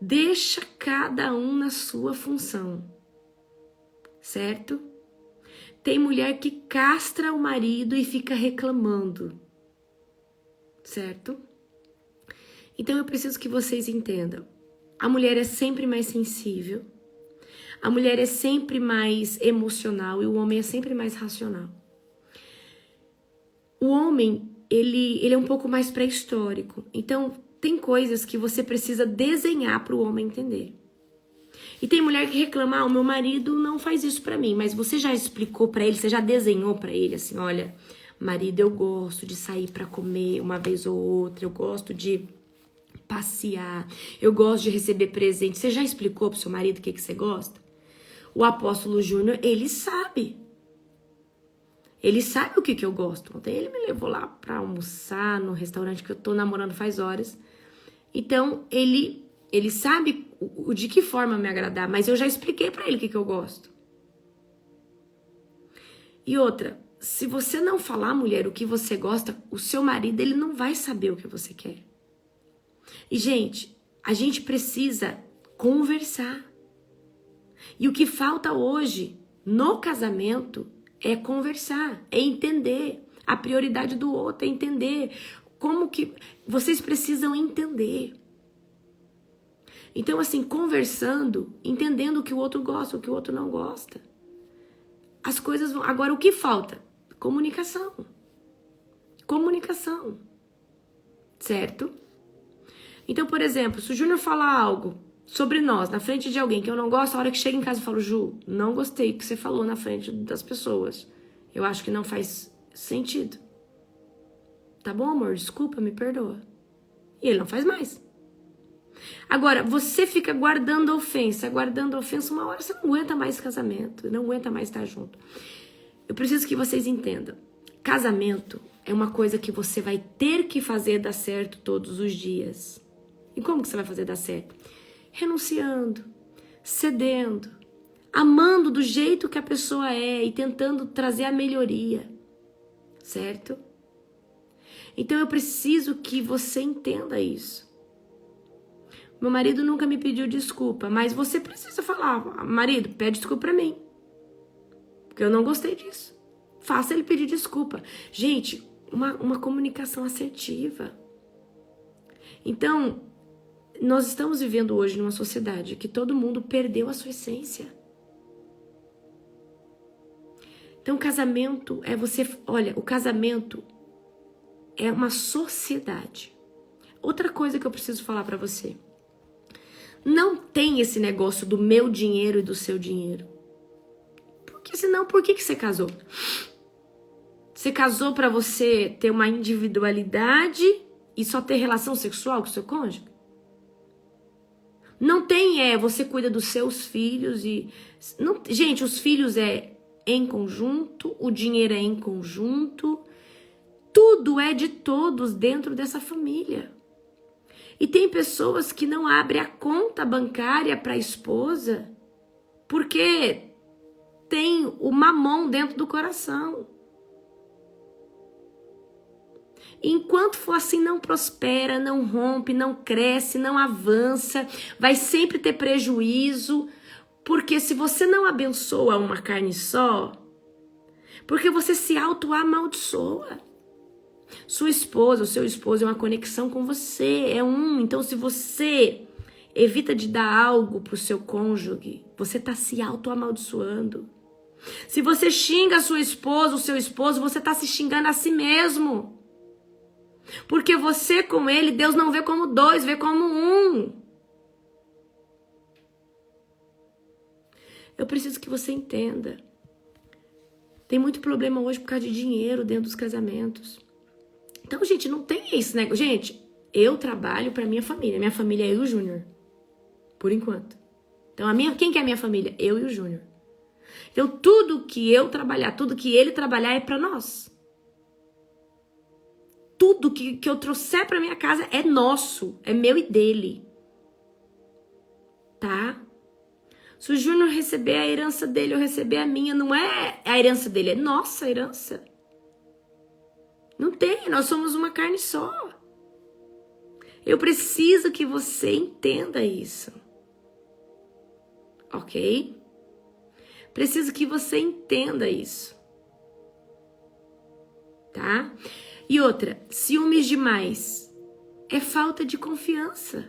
Deixa cada um na sua função. Certo? Tem mulher que castra o marido e fica reclamando. Certo? Então eu preciso que vocês entendam. A mulher é sempre mais sensível. A mulher é sempre mais emocional e o homem é sempre mais racional. O homem, ele é um pouco mais pré-histórico. Então, tem coisas que você precisa desenhar para o homem entender. E tem mulher que reclama: o meu marido não faz isso para mim. Mas você já explicou para ele, você já desenhou para ele assim: olha, Marido, eu gosto de sair para comer uma vez ou outra, eu gosto de passear, eu gosto de receber presente. Você já explicou pro seu marido o que você gosta? O apóstolo Júnior, ele sabe. Ele sabe o que eu gosto. Ontem ele me levou lá pra almoçar no restaurante que eu tô namorando faz horas. Então, ele sabe de que forma me agradar, mas eu já expliquei pra ele o que eu gosto. E outra, se você não falar, mulher, o que você gosta, o seu marido, ele não vai saber o que você quer. E, gente, a gente precisa conversar. E o que falta hoje no casamento é conversar, é entender a prioridade do outro, é entender como que vocês precisam entender. Então, assim, conversando, entendendo o que o outro gosta, o que o outro não gosta. As coisas vão... Agora, o que falta? Comunicação. Comunicação. Certo? Então, por exemplo, se o Júnior falar algo sobre nós, na frente de alguém que eu não gosto, a hora que chega em casa eu falo, Ju, não gostei do que você falou na frente das pessoas. Eu acho que não faz sentido. Tá bom, amor? Desculpa, me perdoa. E ele não faz mais. Agora, você fica guardando a ofensa, uma hora você não aguenta mais esse casamento, não aguenta mais estar junto. Eu preciso que vocês entendam. Casamento é uma coisa que você vai ter que fazer dar certo todos os dias. E como que você vai fazer dar certo? Renunciando, cedendo, amando do jeito que a pessoa é e tentando trazer a melhoria, certo? Então eu preciso que você entenda isso. Meu marido nunca me pediu desculpa, mas você precisa falar, marido, pede desculpa pra mim, porque eu não gostei disso. Faça ele pedir desculpa. Gente, uma comunicação assertiva. Então, nós estamos vivendo hoje numa sociedade que todo mundo perdeu a sua essência. Então, casamento é você... Olha, o casamento é uma sociedade. Outra coisa que eu preciso falar pra você. Não tem esse negócio do meu dinheiro e do seu dinheiro. Porque senão, por que você casou? Você casou pra você ter uma individualidade e só ter relação sexual com o seu cônjuge? Não tem, você cuida dos seus filhos e... Não, gente, os filhos é em conjunto, o dinheiro é em conjunto, tudo é de todos dentro dessa família. E tem pessoas que não abrem a conta bancária para a esposa porque tem o mamão dentro do coração. Enquanto for assim, não prospera, não rompe, não cresce, não avança, vai sempre ter prejuízo, porque se você não abençoa uma carne só, porque você se auto-amaldiçoa. Sua esposa, o seu esposo é uma conexão com você, é um. Então, se você evita de dar algo pro seu cônjuge, você tá se auto-amaldiçoando. Se você xinga a sua esposa, o seu esposo, você tá se xingando a si mesmo. Porque você com ele, Deus não vê como dois, vê como um. Eu preciso que você entenda. Tem muito problema hoje por causa de dinheiro dentro dos casamentos. Então, gente, não tem isso, né? Gente, eu trabalho pra minha família. Minha família é eu e o Júnior. Por enquanto. Então, quem que é a minha família? Eu e o Júnior. Então, tudo que eu trabalhar, tudo que ele trabalhar é pra nós. Tudo que eu trouxer pra minha casa é nosso, é meu e dele. Tá? Se o Júnior receber a herança dele, eu receber a minha, não é a herança dele, é nossa herança. Não tem, nós somos uma carne só. Eu preciso que você entenda isso. Ok? Preciso que você entenda isso. Tá? E outra, ciúmes demais é falta de confiança.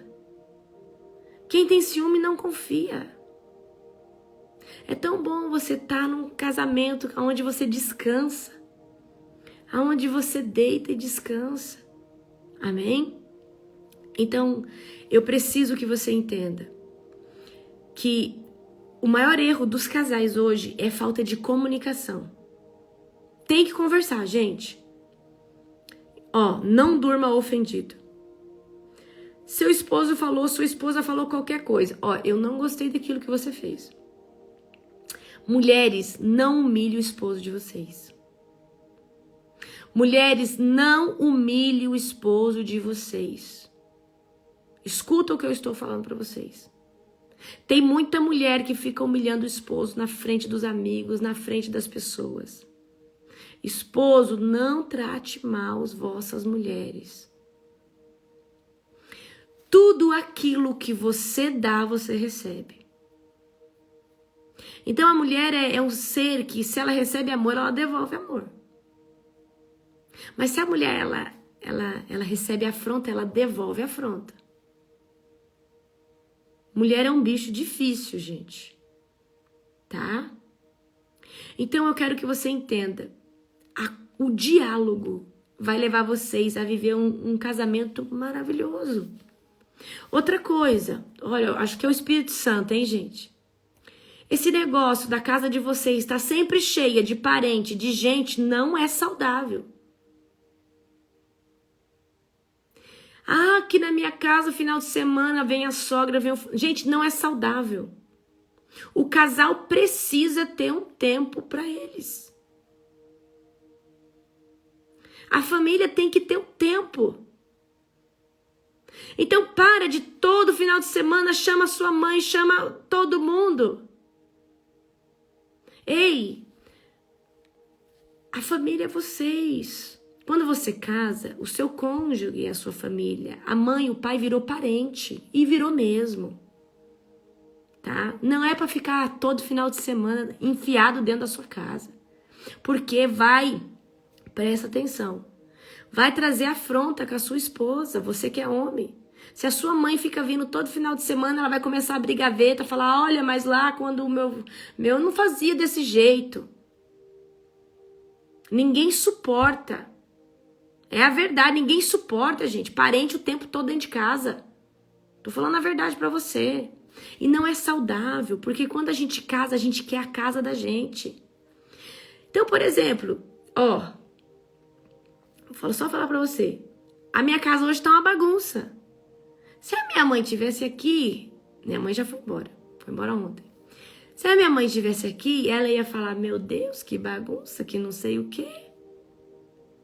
Quem tem ciúme não confia. É tão bom você estar num casamento onde você descansa, onde você deita e descansa. Amém? Então, eu preciso que você entenda que o maior erro dos casais hoje é falta de comunicação. Tem que conversar, gente. Ó, não durma ofendido. Seu esposo falou, sua esposa falou qualquer coisa. Ó, eu não gostei daquilo que você fez. Mulheres, não humilhem o esposo de vocês. Mulheres, não humilhem o esposo de vocês. Escuta o que eu estou falando para vocês. Tem muita mulher que fica humilhando o esposo na frente dos amigos, na frente das pessoas. Esposo, não trate mal as vossas mulheres. Tudo aquilo que você dá, você recebe. Então a mulher é um ser que, se ela recebe amor, ela devolve amor. Mas se a mulher ela recebe afronta, ela devolve afronta. Mulher é um bicho difícil, gente. Tá? Então eu quero que você entenda. O diálogo vai levar vocês a viver um casamento maravilhoso. Outra coisa, olha, eu acho que é o Espírito Santo, hein, gente? Esse negócio da casa de vocês estar sempre cheia de parente, de gente, não é saudável. Ah, aqui na minha casa, final de semana, vem a sogra, vem o... Gente, não é saudável. O casal precisa ter um tempo para eles. A família tem que ter um tempo. Então para de todo final de semana, chama sua mãe, chama todo mundo. Ei, a família é vocês. Quando você casa, o seu cônjuge é a sua família. A mãe, o pai virou parente. E virou mesmo. Tá? Não é para ficar todo final de semana enfiado dentro da sua casa. Porque vai, presta atenção, vai trazer afronta com a sua esposa, você que é homem. Se a sua mãe fica vindo todo final de semana, ela vai começar a abrir gaveta, falar, olha, mas lá quando o meu não fazia desse jeito. Ninguém suporta. É a verdade, ninguém suporta, gente. Parente o tempo todo dentro de casa. Tô falando a verdade pra você. E não é saudável, porque quando a gente casa, a gente quer a casa da gente. Então, por exemplo, ó, vou só falar pra você. A minha casa hoje tá uma bagunça. Se a minha mãe estivesse aqui, minha mãe já foi embora ontem. Se a minha mãe estivesse aqui, ela ia falar, meu Deus, que bagunça, que não sei o quê.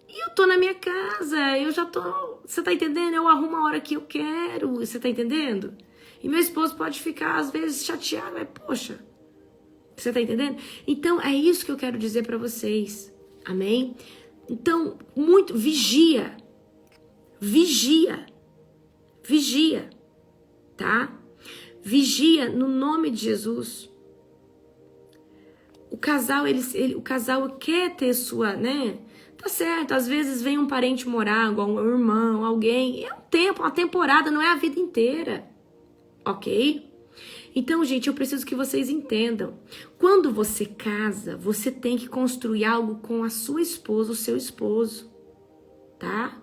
E eu tô na minha casa, eu já tô, você tá entendendo? Eu arrumo a hora que eu quero, você tá entendendo? E meu esposo pode ficar, às vezes, chateado, mas poxa, você tá entendendo? Então, é isso que eu quero dizer pra vocês, amém? Então, vigia, tá? Vigia no nome de Jesus. O casal, o casal quer ter sua, né? Tá certo, às vezes vem um parente morar, igual um irmão, alguém. É um tempo, uma temporada, não é a vida inteira. Ok? Então, gente, eu preciso que vocês entendam. Quando você casa, você tem que construir algo com a sua esposa, o seu esposo. Tá?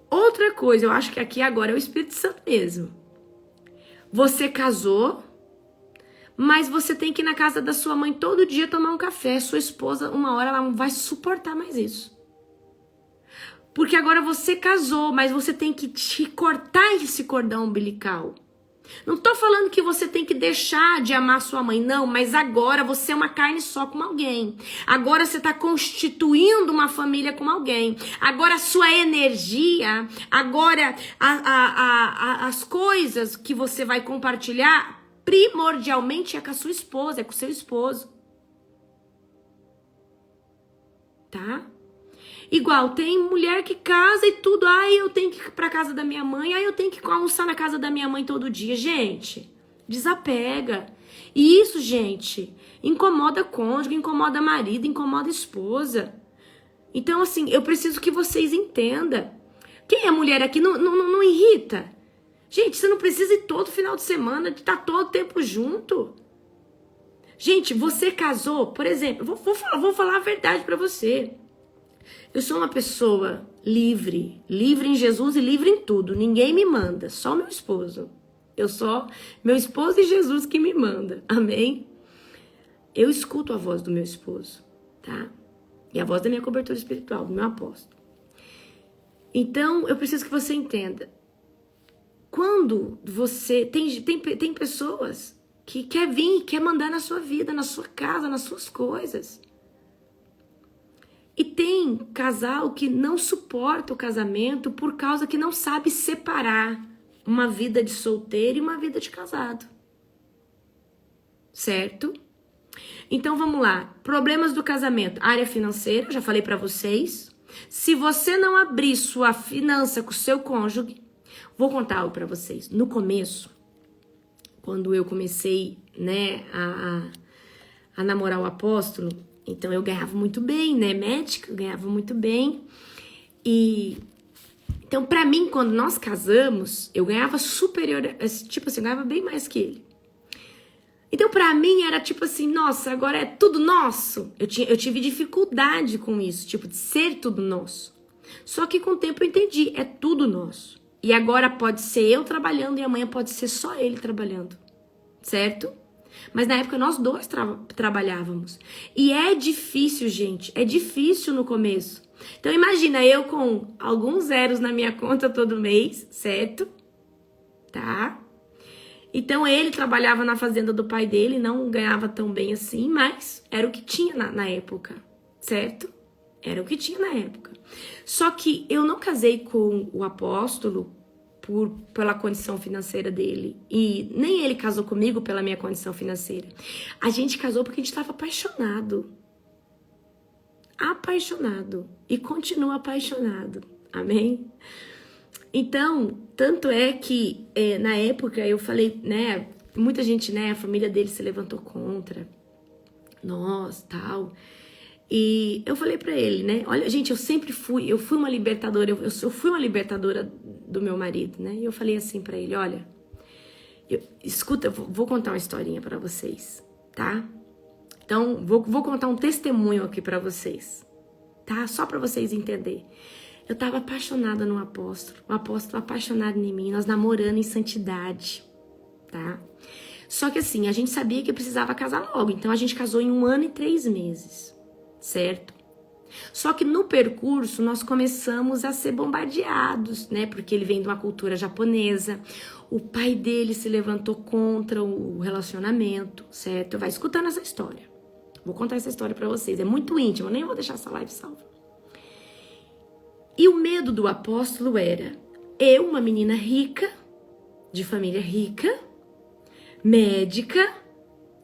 Outra coisa, eu acho que aqui agora é o Espírito Santo mesmo. Você casou, mas você tem que ir na casa da sua mãe todo dia tomar um café. Sua esposa, uma hora, ela não vai suportar mais isso. Porque agora você casou, mas você tem que te cortar esse cordão umbilical. Não tô falando que você tem que deixar de amar sua mãe, não, mas agora você é uma carne só com alguém. Agora você tá constituindo uma família com alguém. Agora a sua energia, agora as coisas que você vai compartilhar, primordialmente é com a sua esposa, é com o seu esposo. Tá? Igual, tem mulher que casa e tudo, eu tenho que ir pra casa da minha mãe, eu tenho que almoçar na casa da minha mãe todo dia. Gente, desapega. E isso, gente, incomoda cônjuge, incomoda marido, incomoda esposa. Então, assim, eu preciso que vocês entendam. Quem é mulher aqui não irrita. Gente, você não precisa ir todo final de semana, de estar todo tempo junto. Gente, você casou, por exemplo, vou falar a verdade pra você. Eu sou uma pessoa livre em Jesus e livre em tudo. Ninguém me manda, só meu esposo. Meu esposo e Jesus que me manda, amém? Eu escuto a voz do meu esposo, tá? E a voz da minha cobertura espiritual, do meu apóstolo. Então, eu preciso que você entenda. Quando você... Tem pessoas que quer vir, quer mandar na sua vida, na sua casa, nas suas coisas. E tem casal que não suporta o casamento por causa que não sabe separar uma vida de solteiro e uma vida de casado. Certo? Então vamos lá. Problemas do casamento. Área financeira, já falei pra vocês. Se você não abrir sua finança com o seu cônjuge, vou contar algo pra vocês. No começo, quando eu comecei, né, a namorar o apóstolo, então eu ganhava muito bem, né, médica, eu ganhava muito bem. E então pra mim, quando nós casamos, eu ganhava superior, tipo assim, eu ganhava bem mais que ele. Então pra mim era tipo assim, nossa, agora é tudo nosso. Eu tive dificuldade com isso, tipo de ser tudo nosso. Só que com o tempo eu entendi, é tudo nosso. E agora pode ser eu trabalhando e amanhã pode ser só ele trabalhando, certo? Mas na época nós dois trabalhávamos. E é difícil, gente, é difícil no começo. Então imagina eu com alguns zeros na minha conta todo mês, certo? Tá? Então ele trabalhava na fazenda do pai dele, não ganhava tão bem assim, mas era o que tinha na época, certo? Era o que tinha na época. Só que eu não casei com o apóstolo pela condição financeira dele. E nem ele casou comigo pela minha condição financeira. A gente casou porque a gente estava apaixonado. Apaixonado. E continua apaixonado. Amém? Então, tanto é que na época eu falei, né? Muita gente, né? A família dele se levantou contra nós, tal. E eu falei pra ele, né? Olha, gente, eu fui uma libertadora, eu fui uma libertadora do meu marido, né? E eu falei assim pra ele, olha, escuta, vou contar uma historinha pra vocês, tá? Então, vou contar um testemunho aqui pra vocês, tá? Só pra vocês entenderem. Eu tava apaixonada no apóstolo, o apóstolo apaixonado em mim, nós namorando em santidade, tá? Só que assim, a gente sabia que precisava casar logo, então a gente casou em 1 ano e 3 meses. Certo? Só que no percurso nós começamos a ser bombardeados, né? Porque ele vem de uma cultura japonesa, o pai dele se levantou contra o relacionamento, certo? Vai escutando essa história. Vou contar essa história pra vocês, é muito íntimo, eu nem vou deixar essa live salva. E o medo do apóstolo era eu, uma menina rica, de família rica, médica,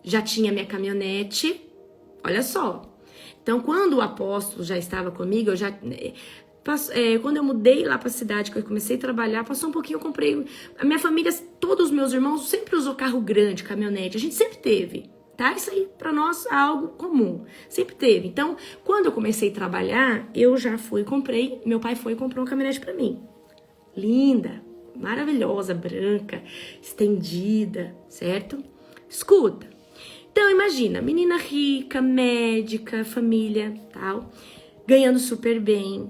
já tinha minha caminhonete, olha só. Então, quando o apóstolo já estava comigo, quando eu mudei lá para a cidade, que eu comecei a trabalhar, passou um pouquinho, eu comprei... A minha família, todos os meus irmãos sempre usou carro grande, caminhonete, a gente sempre teve, tá? Isso aí para nós é algo comum, sempre teve. Então, quando eu comecei a trabalhar, eu já comprei, meu pai foi e comprou uma caminhonete para mim. Linda, maravilhosa, branca, estendida, certo? Escuta. Então, imagina, menina rica, médica, família, tal, ganhando super bem.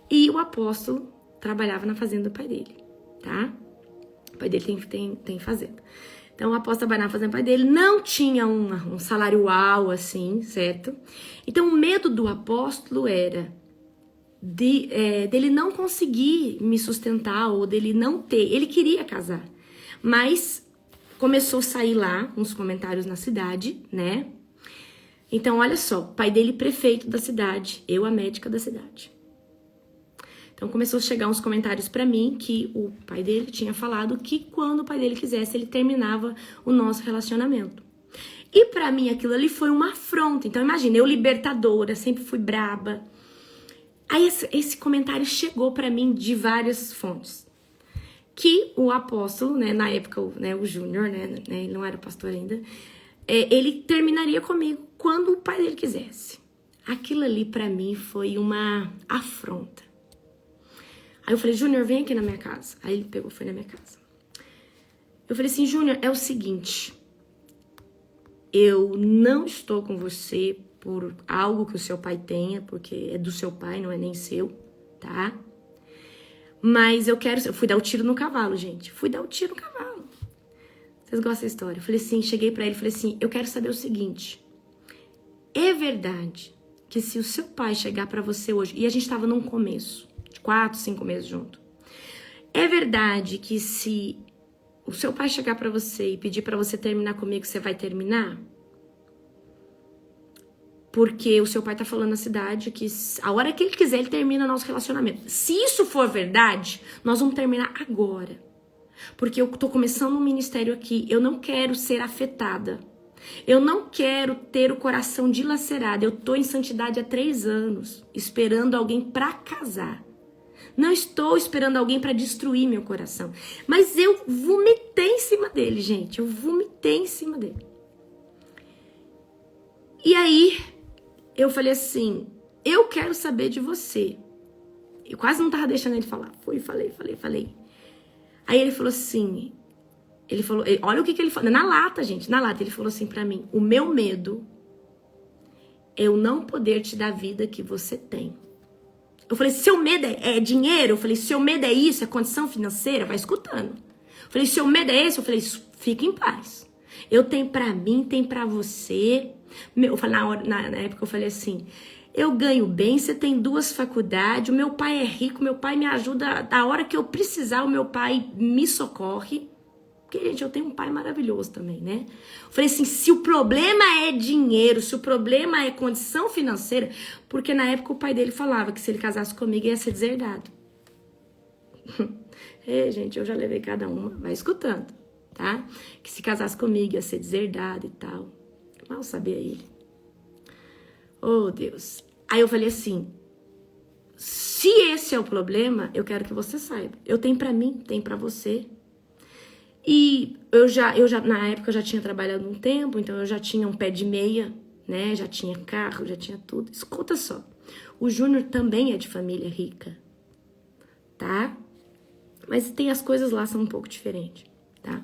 E o apóstolo trabalhava na fazenda do pai dele, tá? O pai dele tem fazenda. Então, o apóstolo trabalhava na fazenda do pai dele, não tinha um salário uau, assim, certo? Então, o medo do apóstolo era dele não conseguir me sustentar ou dele não ter. Ele queria casar, mas... começou a sair lá uns comentários na cidade, né? Então, olha só, pai dele prefeito da cidade, eu a médica da cidade. Então, começou a chegar uns comentários pra mim que o pai dele tinha falado que quando o pai dele quisesse, ele terminava o nosso relacionamento. E pra mim, aquilo ali foi uma afronta. Então, imagina, eu libertadora, sempre fui braba. Aí, esse comentário chegou pra mim de várias fontes. Que o apóstolo, né, na época, né, o Júnior, né, ele não era pastor ainda, ele terminaria comigo quando o pai dele quisesse. Aquilo ali pra mim foi uma afronta. Aí eu falei, Júnior, vem aqui na minha casa. Aí ele foi na minha casa. Eu falei assim, Júnior, é o seguinte, eu não estou com você por algo que o seu pai tenha, porque é do seu pai, não é nem seu, tá? Mas eu fui dar o tiro no cavalo, gente. Fui dar o tiro no cavalo. Vocês gostam da história? Eu falei assim, cheguei pra ele e falei assim, eu quero saber o seguinte. É verdade que se o seu pai chegar pra você hoje, e a gente tava num começo, de 4, 5 meses junto. É verdade que se o seu pai chegar pra você e pedir pra você terminar comigo, você vai terminar? Porque o seu pai tá falando na cidade que a hora que ele quiser, ele termina nosso relacionamento. Se isso for verdade, nós vamos terminar agora. Porque eu tô começando um ministério aqui, eu não quero ser afetada. Eu não quero ter o coração dilacerado. Eu tô em santidade há 3 anos, esperando alguém pra casar. Não estou esperando alguém pra destruir meu coração. Mas eu vomitei em cima dele, gente. Eu vomitei em cima dele. E aí, eu falei assim, eu quero saber de você. Eu quase não tava deixando ele falar. Falei. Aí ele falou assim, olha o que ele falou, na lata, gente, na lata. Ele falou assim pra mim, o meu medo é eu não poder te dar a vida que você tem. Eu falei, seu medo é dinheiro? Eu falei, seu medo é isso, é condição financeira? Vai escutando. Eu falei, seu medo é esse? Eu falei, fica em paz. Eu tenho pra mim, tem pra você. Eu falei, na época eu falei assim, eu ganho bem, você tem 2 faculdades, o meu pai é rico, meu pai me ajuda, da hora que eu precisar, o meu pai me socorre. Porque, gente, eu tenho um pai maravilhoso também, né? Eu falei assim, se o problema é dinheiro, se o problema é condição financeira, porque na época o pai dele falava que se ele casasse comigo ia ser deserdado. Gente, eu já levei cada uma, vai escutando, tá? Que se casasse comigo ia ser deserdado e tal. Mal sabia ele. Oh, Deus. Aí eu falei assim, se esse é o problema, eu quero que você saiba. Eu tenho pra mim, tenho pra você. E eu já, na época, eu já tinha trabalhado um tempo, então eu já tinha um pé de meia, né? Já tinha carro, já tinha tudo. Escuta só, o Júnior também é de família rica, tá? Mas tem as coisas lá, são um pouco diferentes, tá?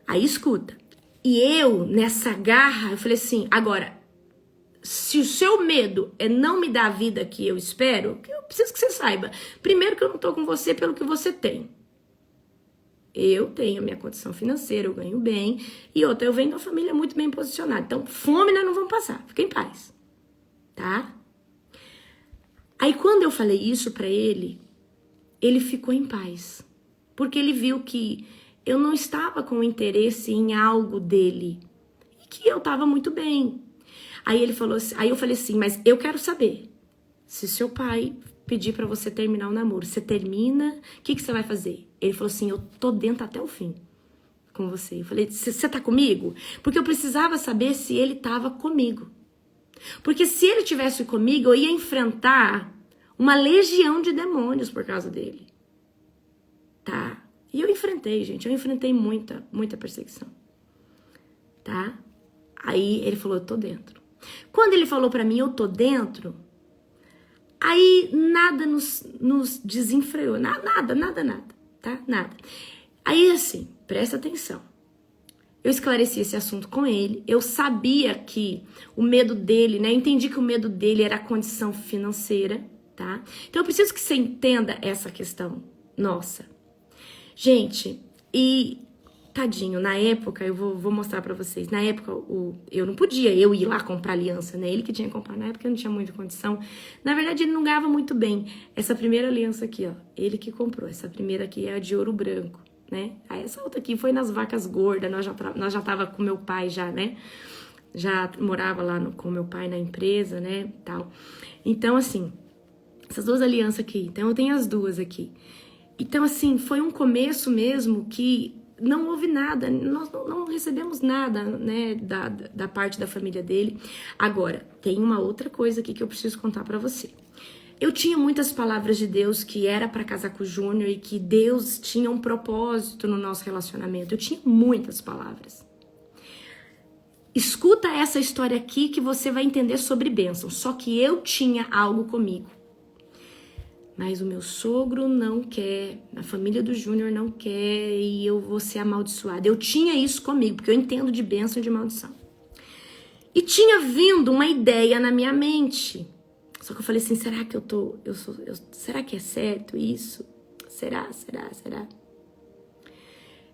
Aí escuta. E eu, nessa garra, eu falei assim, agora, se o seu medo é não me dar a vida que eu espero, eu preciso que você saiba. Primeiro que eu não tô com você pelo que você tem. Eu tenho a minha condição financeira, eu ganho bem. E outra, eu venho de uma família muito bem posicionada. Então, fome nós não vamos passar. Fica em paz. Tá? Aí, quando eu falei isso pra ele, ele ficou em paz. Porque ele viu que eu não estava com interesse em algo dele. E que eu tava muito bem. Aí ele falou assim, aí eu falei assim, mas eu quero saber. Se seu pai pedir pra você terminar o namoro, você termina, o que você vai fazer? Ele falou assim, eu tô dentro até o fim com você. Eu falei, você tá comigo? Porque eu precisava saber se ele tava comigo. Porque se ele tivesse comigo, eu ia enfrentar uma legião de demônios por causa dele. Tá? E eu enfrentei, gente. Eu enfrentei muita perseguição. Tá? Aí ele falou, eu tô dentro. Quando ele falou pra mim, eu tô dentro, aí nada nos desenfreou. Nada. Tá? Nada. Aí, assim, presta atenção. Eu esclareci esse assunto com ele. Eu sabia que o medo dele, né? Eu entendi que o medo dele era a condição financeira, tá? Então, eu preciso que você entenda essa questão nossa. Gente, e tadinho, na época, eu vou mostrar pra vocês. Na época, eu não podia ir lá comprar aliança, né? Ele que tinha que comprar. Na época, eu não tinha muita condição. Na verdade, ele não ganhava muito bem. Essa primeira aliança aqui, ó, ele que comprou. Essa primeira aqui é a de ouro branco, né? Aí essa outra aqui foi nas vacas gordas. Nós já tava com meu pai já, né? Já morava lá com meu pai na empresa, né? Tal. Então, assim, essas 2 alianças aqui. Então, eu tenho as 2 aqui. Então, assim, foi um começo mesmo que não houve nada, nós não recebemos nada, né, da parte da família dele. Agora, tem uma outra coisa aqui que eu preciso contar pra você. Eu tinha muitas palavras de Deus que era pra casar com o Júnior e que Deus tinha um propósito no nosso relacionamento. Eu tinha muitas palavras. Escuta essa história aqui que você vai entender sobre bênção. Só que eu tinha algo comigo. Mas o meu sogro não quer, a família do Júnior não quer e eu vou ser amaldiçoada. Eu tinha isso comigo, porque eu entendo de bênção e de maldição. E tinha vindo uma ideia na minha mente. Só que eu falei assim, será que será que é certo isso? Será?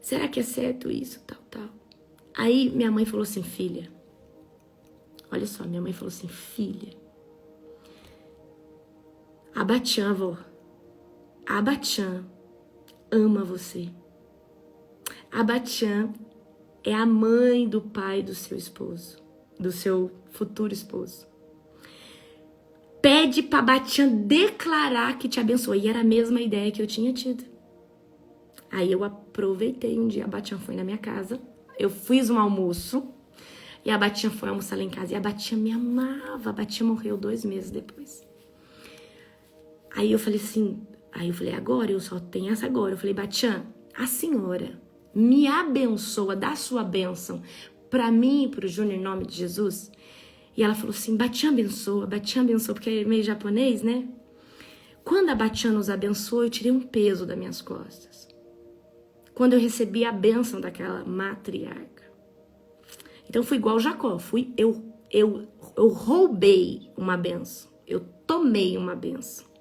Será que é certo isso? Tal. Aí minha mãe falou assim, filha, olha só, minha mãe falou assim, filha, A Batian, vô, a Batian ama você. A Batian é a mãe do pai do seu esposo, do seu futuro esposo. Pede pra Batian declarar que te abençoa. E era a mesma ideia que eu tinha tido. Aí eu aproveitei um dia, a Batian foi na minha casa, eu fiz um almoço, e a Batian foi almoçar lá em casa, e a Batian me amava, a Batian morreu 2 meses depois. Aí eu falei assim, agora, eu só tenho essa agora. Eu falei, Batian, a senhora me abençoa, dá sua bênção pra mim e pro Júnior em nome de Jesus. E ela falou assim, Batian abençoa, porque é meio japonês, né? Quando a Batian nos abençoou, eu tirei um peso das minhas costas. Quando eu recebi a bênção daquela matriarca. Então fui igual Jacó, eu roubei uma bênção, eu tomei uma bênção.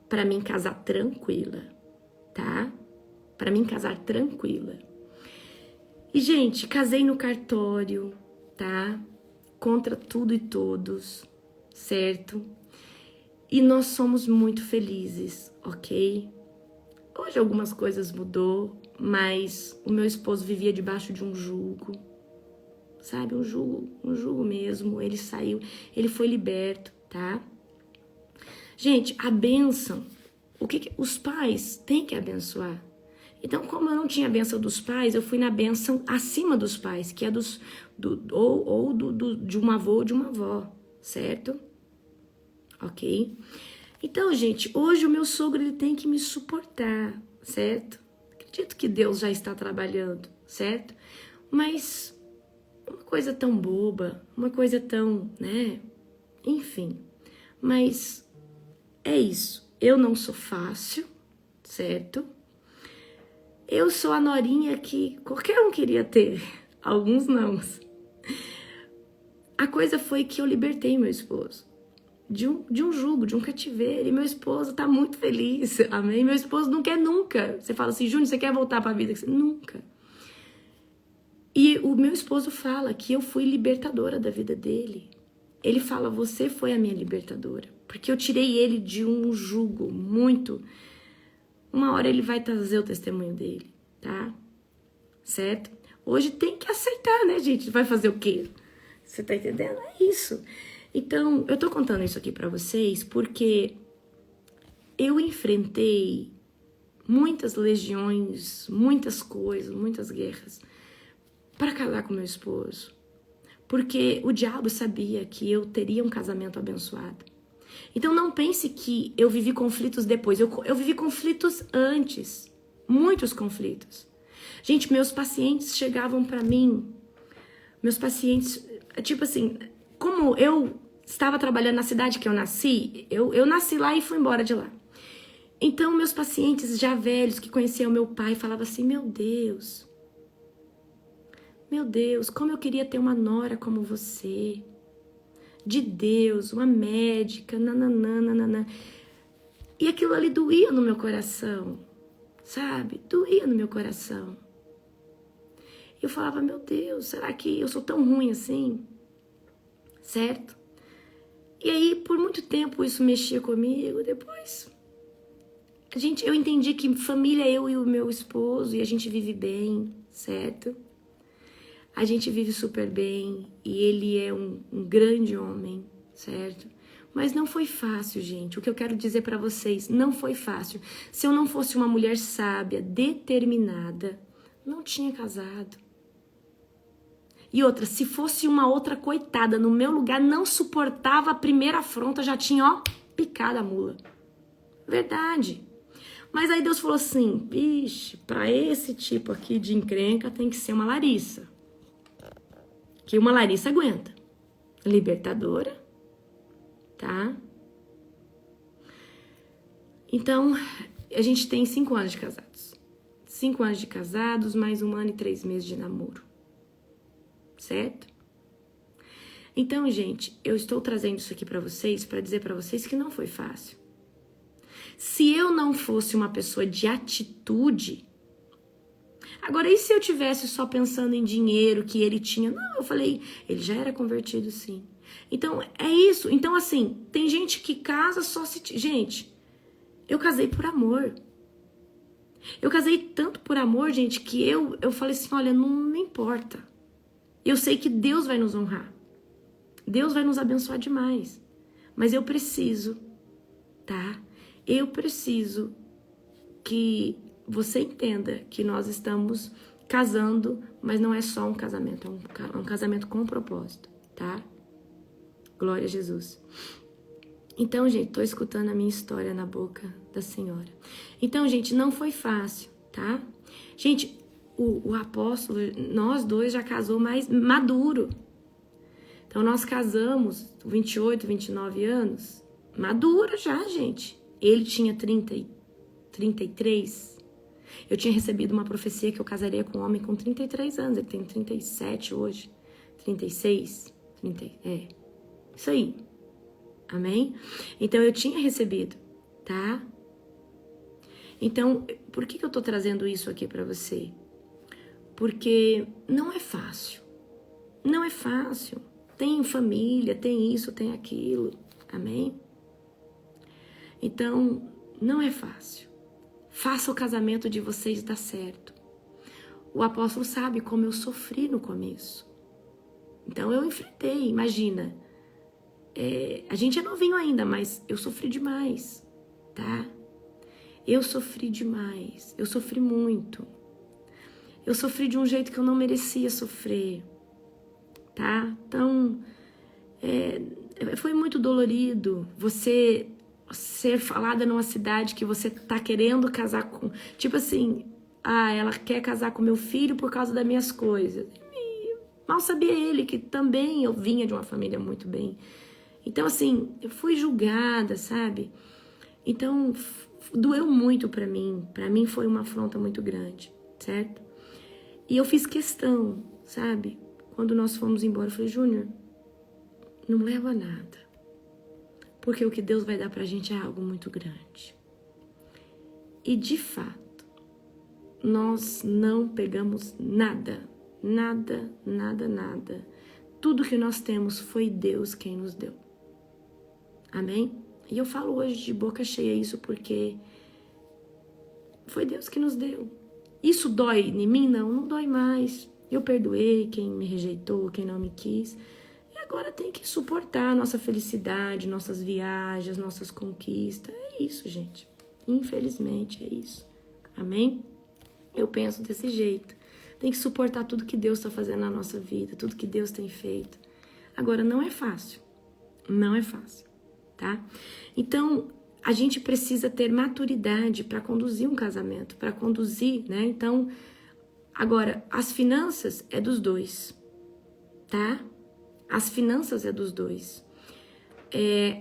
Pra mim casar tranquila, tá? Pra mim casar tranquila. E, gente, casei no cartório, tá? Contra tudo e todos, certo? E nós somos muito felizes, ok? Hoje algumas coisas mudou, mas o meu esposo vivia debaixo de um jugo, sabe? Um jugo mesmo. Ele saiu, ele foi liberto, tá? Gente, a bênção, os pais têm que abençoar. Então, como eu não tinha a bênção dos pais, eu fui na bênção acima dos pais, que é de um avô ou de uma avó, certo? Ok? Então, gente, hoje o meu sogro ele tem que me suportar, certo? Acredito que Deus já está trabalhando, certo? Mas uma coisa tão boba, uma coisa tão, né? Enfim, mas é isso. Eu não sou fácil, certo? Eu sou a norinha que qualquer um queria ter, alguns não. A coisa foi que eu libertei meu esposo de um jugo, de um cativeiro, e meu esposo tá muito feliz, amém? Meu esposo não quer nunca. Você fala assim, Júnior, você quer voltar pra vida? Nunca. E o meu esposo fala que eu fui libertadora da vida dele. Ele fala, você foi a minha libertadora, porque eu tirei ele de um jugo muito... Uma hora ele vai trazer o testemunho dele, tá? Certo? Hoje tem que aceitar, né, gente? Vai fazer o quê? Você tá entendendo? É isso. Então, eu tô contando isso aqui pra vocês porque eu enfrentei muitas legiões, muitas coisas, muitas guerras para casar com meu esposo. Porque o diabo sabia que eu teria um casamento abençoado. Então não pense que eu vivi conflitos depois, eu vivi conflitos antes, muitos conflitos. Gente, meus pacientes chegavam pra mim, meus pacientes, tipo assim, como eu estava trabalhando na cidade que eu nasci, eu nasci lá e fui embora de lá. Então meus pacientes já velhos que conheciam meu pai falavam assim, meu Deus, como eu queria ter uma nora como você. De Deus, uma médica, nananana. E aquilo ali doía no meu coração, sabe? Doía no meu coração. Eu falava, meu Deus, será que eu sou tão ruim assim? Certo? E aí, por muito tempo, isso mexia comigo. Depois, eu entendi que família é eu e o meu esposo, e a gente vive bem, certo? A gente vive super bem e ele é um grande homem, certo? Mas não foi fácil, gente. O que eu quero dizer pra vocês, não foi fácil. Se eu não fosse uma mulher sábia, determinada, não tinha casado. E outra, se fosse uma outra coitada no meu lugar, não suportava a primeira afronta, já tinha, ó, picado a mula. Verdade. Mas aí Deus falou assim, vixe, pra esse tipo aqui de encrenca tem que ser uma Larissa. Que uma Larissa aguenta. Libertadora, tá? Então, a gente tem 5 anos de casados. 5 anos de casados, mais 1 ano e 3 meses de namoro. Certo? Então, gente, eu estou trazendo isso aqui pra vocês, pra dizer pra vocês que não foi fácil. Se eu não fosse uma pessoa de atitude... Agora, e se eu tivesse só pensando em dinheiro que ele tinha? Não, eu falei, ele já era convertido, sim. Então, é isso. Então, assim, tem gente que casa só se... Gente, eu casei por amor. Eu casei tanto por amor, gente, que eu falei assim, olha, não me importa. Eu sei que Deus vai nos honrar. Deus vai nos abençoar demais. Mas eu preciso, tá? Eu preciso que você entenda que nós estamos casando, mas não é só um casamento, é um casamento com propósito, tá? Glória a Jesus. Então, gente, tô escutando a minha história na boca da Senhora. Então, gente, não foi fácil, tá? Gente, o apóstolo, nós dois já casou mais maduro. Então, nós casamos 28, 29 anos, maduro já, gente. Ele tinha 33. Eu tinha recebido uma profecia que eu casaria com um homem com 33 anos. Ele tem 37 hoje, 36, 30, isso aí. Amém? Então, eu tinha recebido, tá? Então, por que eu tô trazendo isso aqui pra você? Porque não é fácil. Não é fácil. Tem família, tem isso, tem aquilo. Amém? Então, não é fácil. Faça o casamento de vocês dar certo. O apóstolo sabe como eu sofri no começo. Então, eu enfrentei, imagina. A gente é novinho ainda, mas eu sofri demais, tá? Eu sofri demais. Eu sofri muito. Eu sofri de um jeito que eu não merecia sofrer, tá? Então, foi muito dolorido você ser falada numa cidade que você tá querendo casar com... Tipo assim, ela quer casar com meu filho por causa das minhas coisas. E mal sabia ele que também eu vinha de uma família muito bem. Então, assim, eu fui julgada, sabe? Então, doeu muito pra mim. Pra mim foi uma afronta muito grande, certo? E eu fiz questão, sabe? Quando nós fomos embora, eu falei, Júnior, não leva nada. Porque o que Deus vai dar pra gente é algo muito grande. E, de fato, nós não pegamos nada. Nada, nada, nada. Tudo que nós temos foi Deus quem nos deu. Amém? E eu falo hoje de boca cheia isso porque foi Deus que nos deu. Isso dói em mim? Não, não dói mais. Eu perdoei quem me rejeitou, quem não me quis. E agora tem que suportar a nossa felicidade, nossas viagens, nossas conquistas. É isso, gente. Infelizmente, é isso. Amém? Eu penso desse jeito. Tem que suportar tudo que Deus está fazendo na nossa vida, tudo que Deus tem feito. Agora, não é fácil. Não é fácil, tá? Então, a gente precisa ter maturidade para conduzir um casamento, para conduzir, né? Então, agora, as finanças é dos dois, tá? As finanças é dos dois.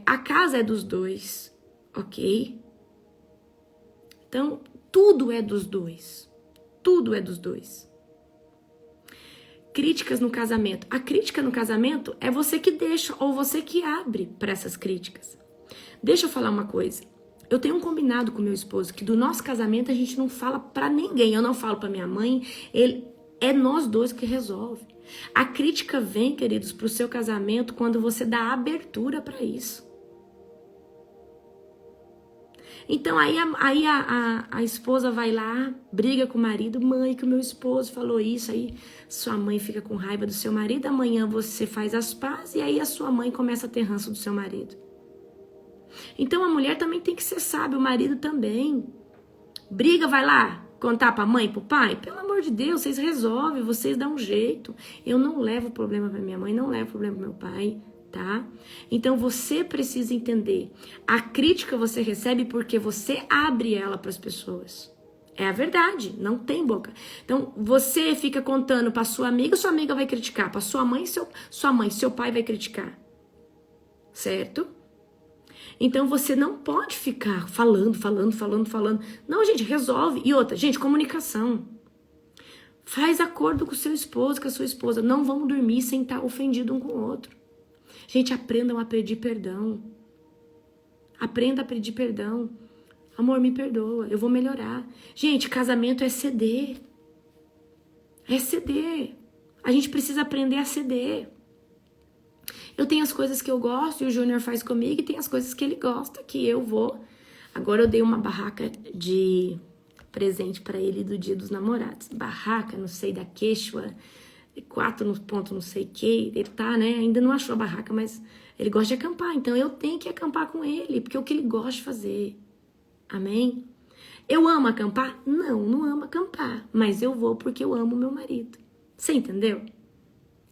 A casa é dos dois, ok? Então, tudo é dos dois. Tudo é dos dois. Críticas no casamento. A crítica no casamento é você que deixa ou você que abre para essas críticas. Deixa eu falar uma coisa. Eu tenho um combinado com meu esposo que do nosso casamento a gente não fala pra ninguém. Eu não falo pra minha mãe. É nós dois que resolve. A crítica vem, queridos, pro seu casamento quando você dá abertura pra isso. Então aí a esposa vai lá, briga com o marido. Mãe, que o meu esposo falou isso. Aí sua mãe fica com raiva do seu marido. Amanhã você faz as pazes e aí a sua mãe começa a ter ranço do seu marido. Então a mulher também tem que ser sábia, o marido também. Briga, vai lá contar pra mãe, pro pai? Pelo amor de Deus, vocês resolvem, vocês dão um jeito. Eu não levo problema pra minha mãe, não levo problema pro meu pai, tá? Então você precisa entender. A crítica você recebe porque você abre ela pras pessoas. É a verdade, não tem boca. Então você fica contando pra sua amiga vai criticar. Pra sua mãe, seu pai vai criticar. Certo? Então, você não pode ficar falando. Não, gente, resolve. E outra, gente, comunicação. Faz acordo com o seu esposo, com a sua esposa. Não vamos dormir sem estar ofendido um com o outro. Gente, aprendam a pedir perdão. Aprenda a pedir perdão. Amor, me perdoa, eu vou melhorar. Gente, casamento é ceder. É ceder. A gente precisa aprender a ceder. Eu tenho as coisas que eu gosto e o Júnior faz comigo, e tem as coisas que ele gosta que eu vou. Agora eu dei uma barraca de presente pra ele do Dia dos Namorados. Barraca, não sei, da Quechua, 4 no ponto não sei o que. Ele tá, né? Ainda não achou a barraca, mas ele gosta de acampar. Então eu tenho que acampar com ele, porque é o que ele gosta de fazer. Amém? Eu amo acampar? Não, não amo acampar. Mas eu vou porque eu amo meu marido. Você entendeu?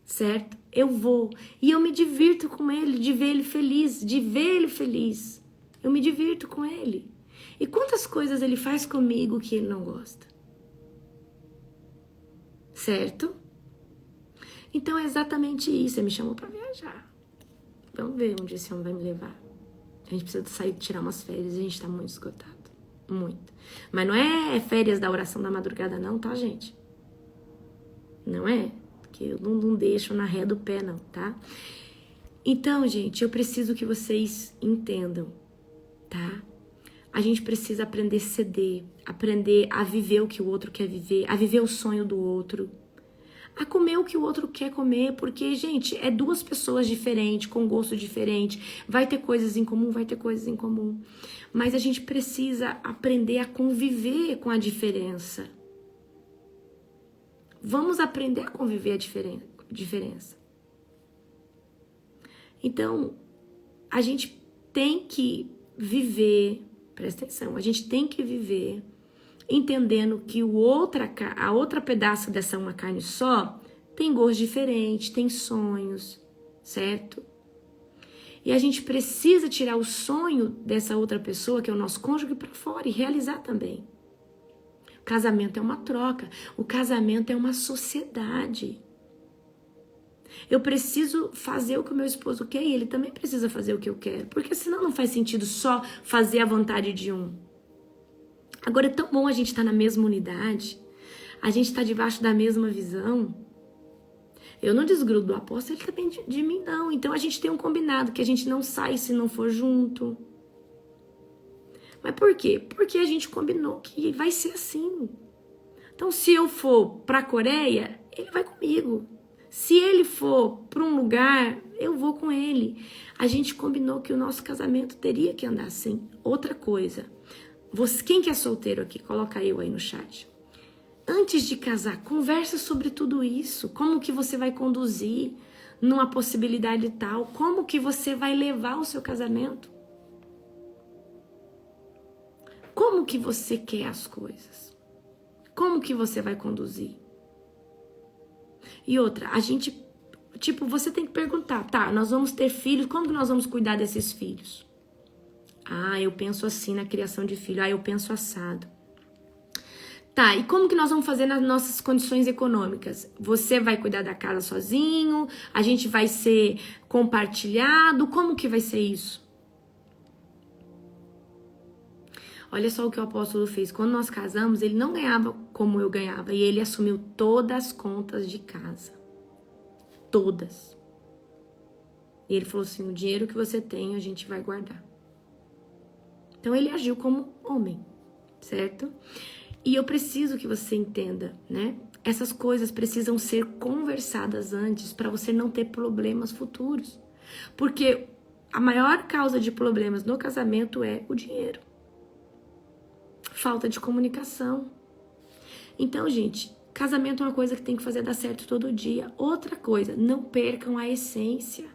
Certo? Eu vou. E eu me divirto com ele, de ver ele feliz, de ver ele feliz. Eu me divirto com ele. E quantas coisas ele faz comigo que ele não gosta? Certo? Então é exatamente isso. Ele me chamou pra viajar. Vamos ver onde esse homem vai me levar. A gente precisa sair, tirar umas férias. A gente tá muito esgotado. Muito. Mas não é férias da oração da madrugada não, tá, gente? Não é? Porque eu não deixo na ré do pé, não, tá? Então, gente, eu preciso que vocês entendam, tá? A gente precisa aprender a ceder, aprender a viver o que o outro quer viver, a viver o sonho do outro, a comer o que o outro quer comer, porque, gente, é duas pessoas diferentes, com gosto diferente, vai ter coisas em comum, vai ter coisas em comum, mas a gente precisa aprender a conviver com a diferença. Vamos aprender a conviver a diferença. Então, a gente tem que viver, presta atenção, a gente tem que viver entendendo que a outra pedaço dessa uma carne só tem gosto diferente, tem sonhos, certo? E a gente precisa tirar o sonho dessa outra pessoa, que é o nosso cônjuge, para fora e realizar também. O casamento é uma troca, o casamento é uma sociedade. Eu preciso fazer o que o meu esposo quer e ele também precisa fazer o que eu quero, porque senão não faz sentido só fazer a vontade de um. Agora é tão bom a gente estar na mesma unidade, a gente estar debaixo da mesma visão. Eu não desgrudo do apóstolo, ele também de mim não. Então a gente tem um combinado, que a gente não sai se não for junto. Mas por quê? Porque a gente combinou que vai ser assim. Então se eu for pra Coreia, ele vai comigo. Se ele for para um lugar, eu vou com ele. A gente combinou que o nosso casamento teria que andar assim. Outra coisa, quem que é solteiro aqui? Coloca eu aí no chat. Antes de casar, conversa sobre tudo isso. Como que você vai conduzir numa possibilidade tal? Como que você vai levar o seu casamento? Como que você quer as coisas? Como que você vai conduzir? E outra, a gente, você tem que perguntar, tá, nós vamos ter filhos, como que nós vamos cuidar desses filhos? Ah, eu penso assim na criação de filho, eu penso assado. Tá, e como que nós vamos fazer nas nossas condições econômicas? Você vai cuidar da casa sozinho? A gente vai ser compartilhado? Como que vai ser isso? Olha só o que o apóstolo fez. Quando nós casamos, ele não ganhava como eu ganhava. E ele assumiu todas as contas de casa. Todas. E ele falou assim, o dinheiro que você tem, a gente vai guardar. Então ele agiu como homem, certo? E eu preciso que você entenda, né? Essas coisas precisam ser conversadas antes para você não ter problemas futuros. Porque a maior causa de problemas no casamento é o dinheiro. Falta de comunicação. Então, gente, casamento é uma coisa que tem que fazer dar certo todo dia. Outra coisa, não percam a essência.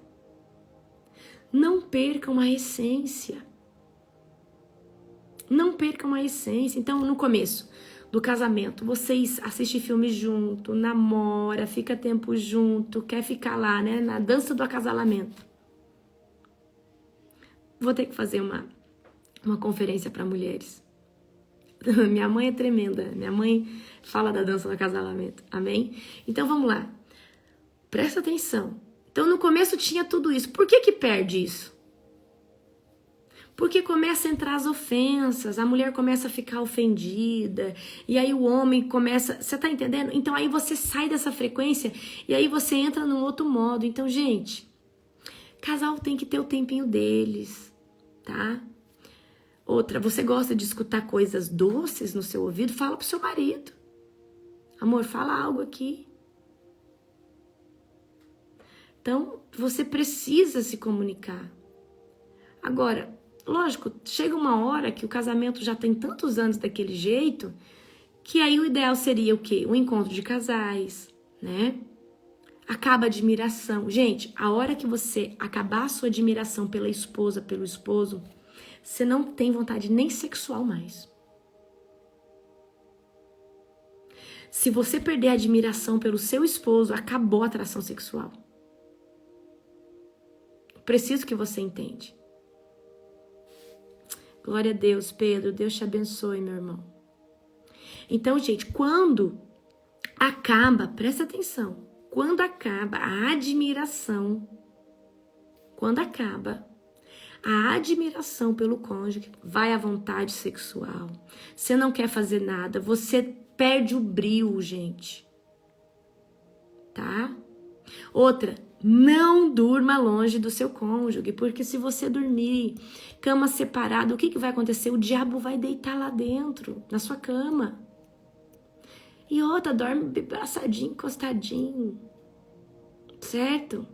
Não percam a essência. Não percam a essência. Então, no começo do casamento, vocês assistem filmes junto, namora, fica tempo junto, quer ficar lá, né, na dança do acasalamento. Vou ter que fazer uma conferência para mulheres. Minha mãe é tremenda. Minha mãe fala da dança do acasalamento. Amém? Então, vamos lá. Presta atenção. Então, no começo tinha tudo isso. Por que perde isso? Porque começa a entrar as ofensas, a mulher começa a ficar ofendida, e aí o homem começa... Você tá entendendo? Então, aí você sai dessa frequência e aí você entra num outro modo. Então, gente, casal tem que ter o tempinho deles, tá? Outra, você gosta de escutar coisas doces no seu ouvido? Fala pro seu marido. Amor, fala algo aqui. Então, você precisa se comunicar. Agora, lógico, chega uma hora que o casamento já tem tantos anos daquele jeito, que aí o ideal seria o quê? Um encontro de casais, né? Acaba a admiração. Gente, a hora que você acabar a sua admiração pela esposa, pelo esposo, você não tem vontade nem sexual mais. Se você perder a admiração pelo seu esposo, acabou a atração sexual. Preciso que você entenda. Glória a Deus, Pedro. Deus te abençoe, meu irmão. Então, gente, quando acaba, presta atenção, quando acaba a admiração, pelo cônjuge, vai à vontade sexual, você não quer fazer nada, você perde o brio, gente, tá? Outra, não durma longe do seu cônjuge, porque se você dormir cama separada, o que vai acontecer? O diabo vai deitar lá dentro, na sua cama. E outra, dorme abraçadinho, encostadinho, certo?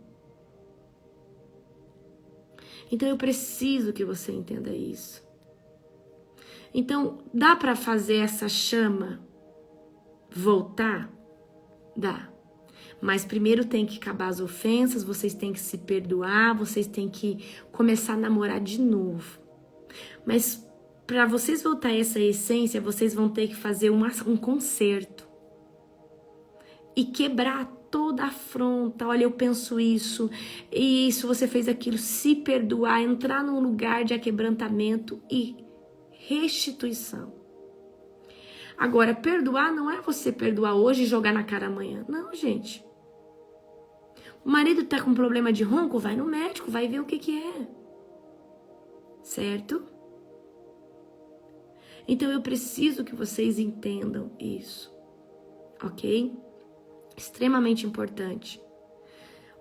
Então eu preciso que você entenda isso. Então, dá para fazer essa chama voltar? Dá. Mas primeiro tem que acabar as ofensas, vocês têm que se perdoar, vocês têm que começar a namorar de novo. Mas para vocês voltar a essa essência, vocês vão ter que fazer um conserto. E quebrar toda a afronta. Olha, eu penso isso, e isso, você fez aquilo. Se perdoar, entrar num lugar de aquebrantamento e restituição. Agora, perdoar não é você perdoar hoje e jogar na cara amanhã. Não, gente. O marido tá com problema de ronco, vai no médico, vai ver o que é. Certo? Então eu preciso que vocês entendam isso. Ok? Extremamente importante.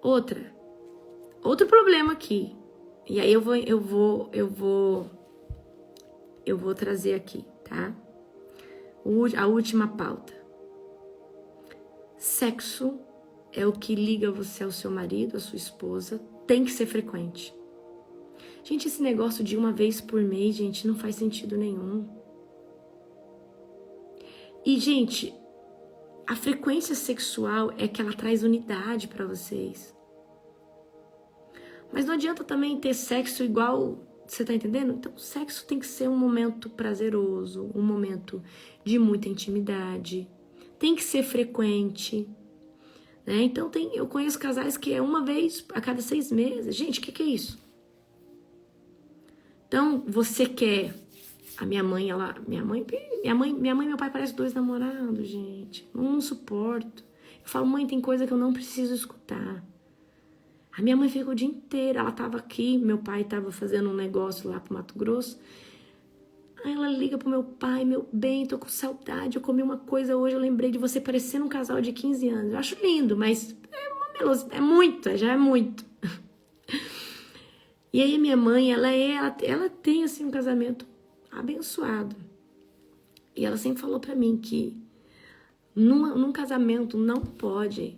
Outro problema aqui. E aí eu vou trazer aqui, tá? A última pauta. Sexo é o que liga você ao seu marido, à sua esposa. Tem que ser frequente. Gente, esse negócio de uma vez por mês, gente, não faz sentido nenhum. E, gente, a frequência sexual é que ela traz unidade para vocês. Mas não adianta também ter sexo igual, você tá entendendo? Então, o sexo tem que ser um momento prazeroso, um momento de muita intimidade. Tem que ser frequente, né? Então, eu conheço casais que é uma vez a cada 6 meses. Gente, o que é isso? Então, você quer... Minha mãe e meu pai parecem 2 namorados, gente. Não suporto. Eu falo, mãe, tem coisa que eu não preciso escutar. A minha mãe fica o dia inteiro. Ela tava aqui, meu pai tava fazendo um negócio lá pro Mato Grosso. Aí ela liga pro meu pai, meu bem, tô com saudade. Eu comi uma coisa hoje, eu lembrei de você parecendo um casal de 15 anos. Eu acho lindo, mas já é muito. E aí minha mãe, ela tem assim um casamento abençoado. E ela sempre falou pra mim que num casamento não pode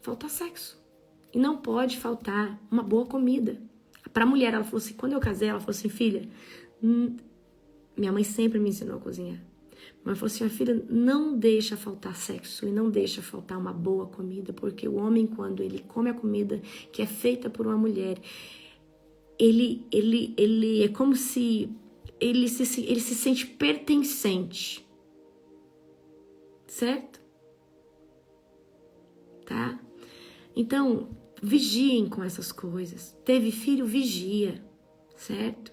faltar sexo. E não pode faltar uma boa comida. Pra mulher, ela falou assim, quando eu casei, ela falou assim, filha, minha mãe sempre me ensinou a cozinhar. Mas falou assim, filha, não deixa faltar sexo e não deixa faltar uma boa comida, porque o homem, quando ele come a comida que é feita por uma mulher, ele é como se ele se sente pertencente. Certo? Tá? Então, vigiem com essas coisas. Teve filho, vigia. Certo?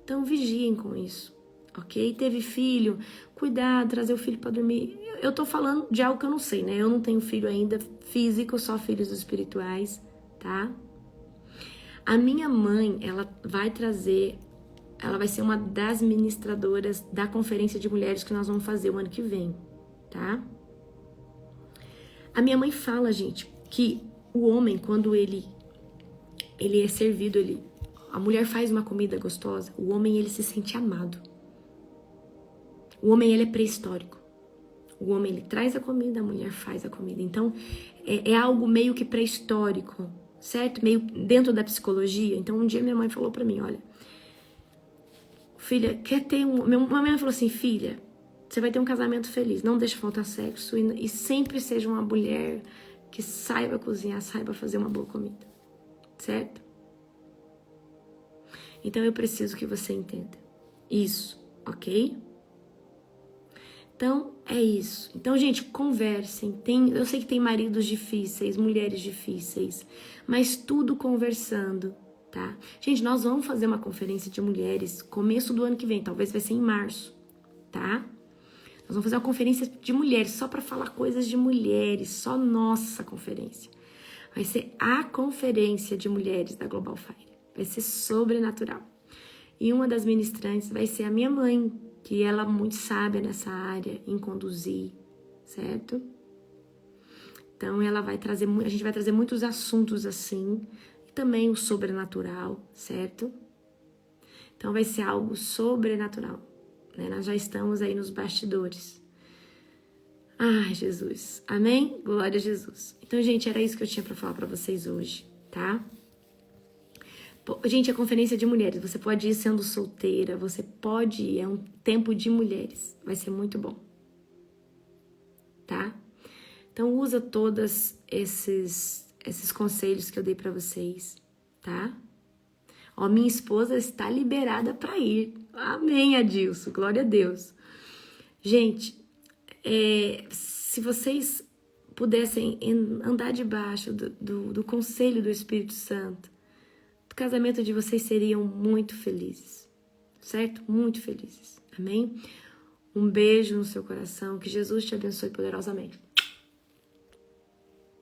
Então, vigiem com isso. Ok? Teve filho, cuidado, trazer o filho para dormir. Eu tô falando de algo que eu não sei, né? Eu não tenho filho ainda físico, só filhos espirituais, tá? A minha mãe, ela vai ser uma das ministradoras da conferência de mulheres que nós vamos fazer o ano que vem, tá? A minha mãe fala, gente, que o homem, quando ele é servido, a mulher faz uma comida gostosa, o homem, ele se sente amado. O homem, ele é pré-histórico. O homem, ele traz a comida, a mulher faz a comida. Então, é algo meio que pré-histórico, certo? Meio dentro da psicologia. Então, um dia minha mãe falou pra mim, olha, filha, quer ter minha mãe falou assim, filha, você vai ter um casamento feliz, não deixe faltar sexo e sempre seja uma mulher que saiba cozinhar, saiba fazer uma boa comida, certo? Então, eu preciso que você entenda isso, ok? Então, é isso. Então, gente, conversem. Eu sei que tem maridos difíceis, mulheres difíceis, mas tudo conversando, tá? Gente, nós vamos fazer uma conferência de mulheres começo do ano que vem, talvez vai ser em março, tá? Nós vamos fazer uma conferência de mulheres, só para falar coisas de mulheres, só nossa conferência. Vai ser a conferência de mulheres da Global Fire. Vai ser sobrenatural. E uma das ministrantes vai ser a minha mãe, que ela é muito sábia nessa área, em conduzir, certo? Então, ela vai trazer, a gente vai trazer muitos assuntos assim, e também o sobrenatural, certo? Então, vai ser algo sobrenatural, né? Nós já estamos aí nos bastidores. Ai, Jesus. Amém? Glória a Jesus. Então, gente, era isso que eu tinha para falar para vocês hoje, tá? Gente, a conferência de mulheres, você pode ir sendo solteira, você pode ir, é um tempo de mulheres, vai ser muito bom, tá? Então, usa todos esses conselhos que eu dei pra vocês, tá? Ó, minha esposa está liberada pra ir, amém, Adilson, glória a Deus. Gente, se vocês pudessem andar debaixo do conselho do Espírito Santo, o casamento de vocês seriam muito felizes, certo? Muito felizes, amém? Um beijo no seu coração, que Jesus te abençoe poderosamente.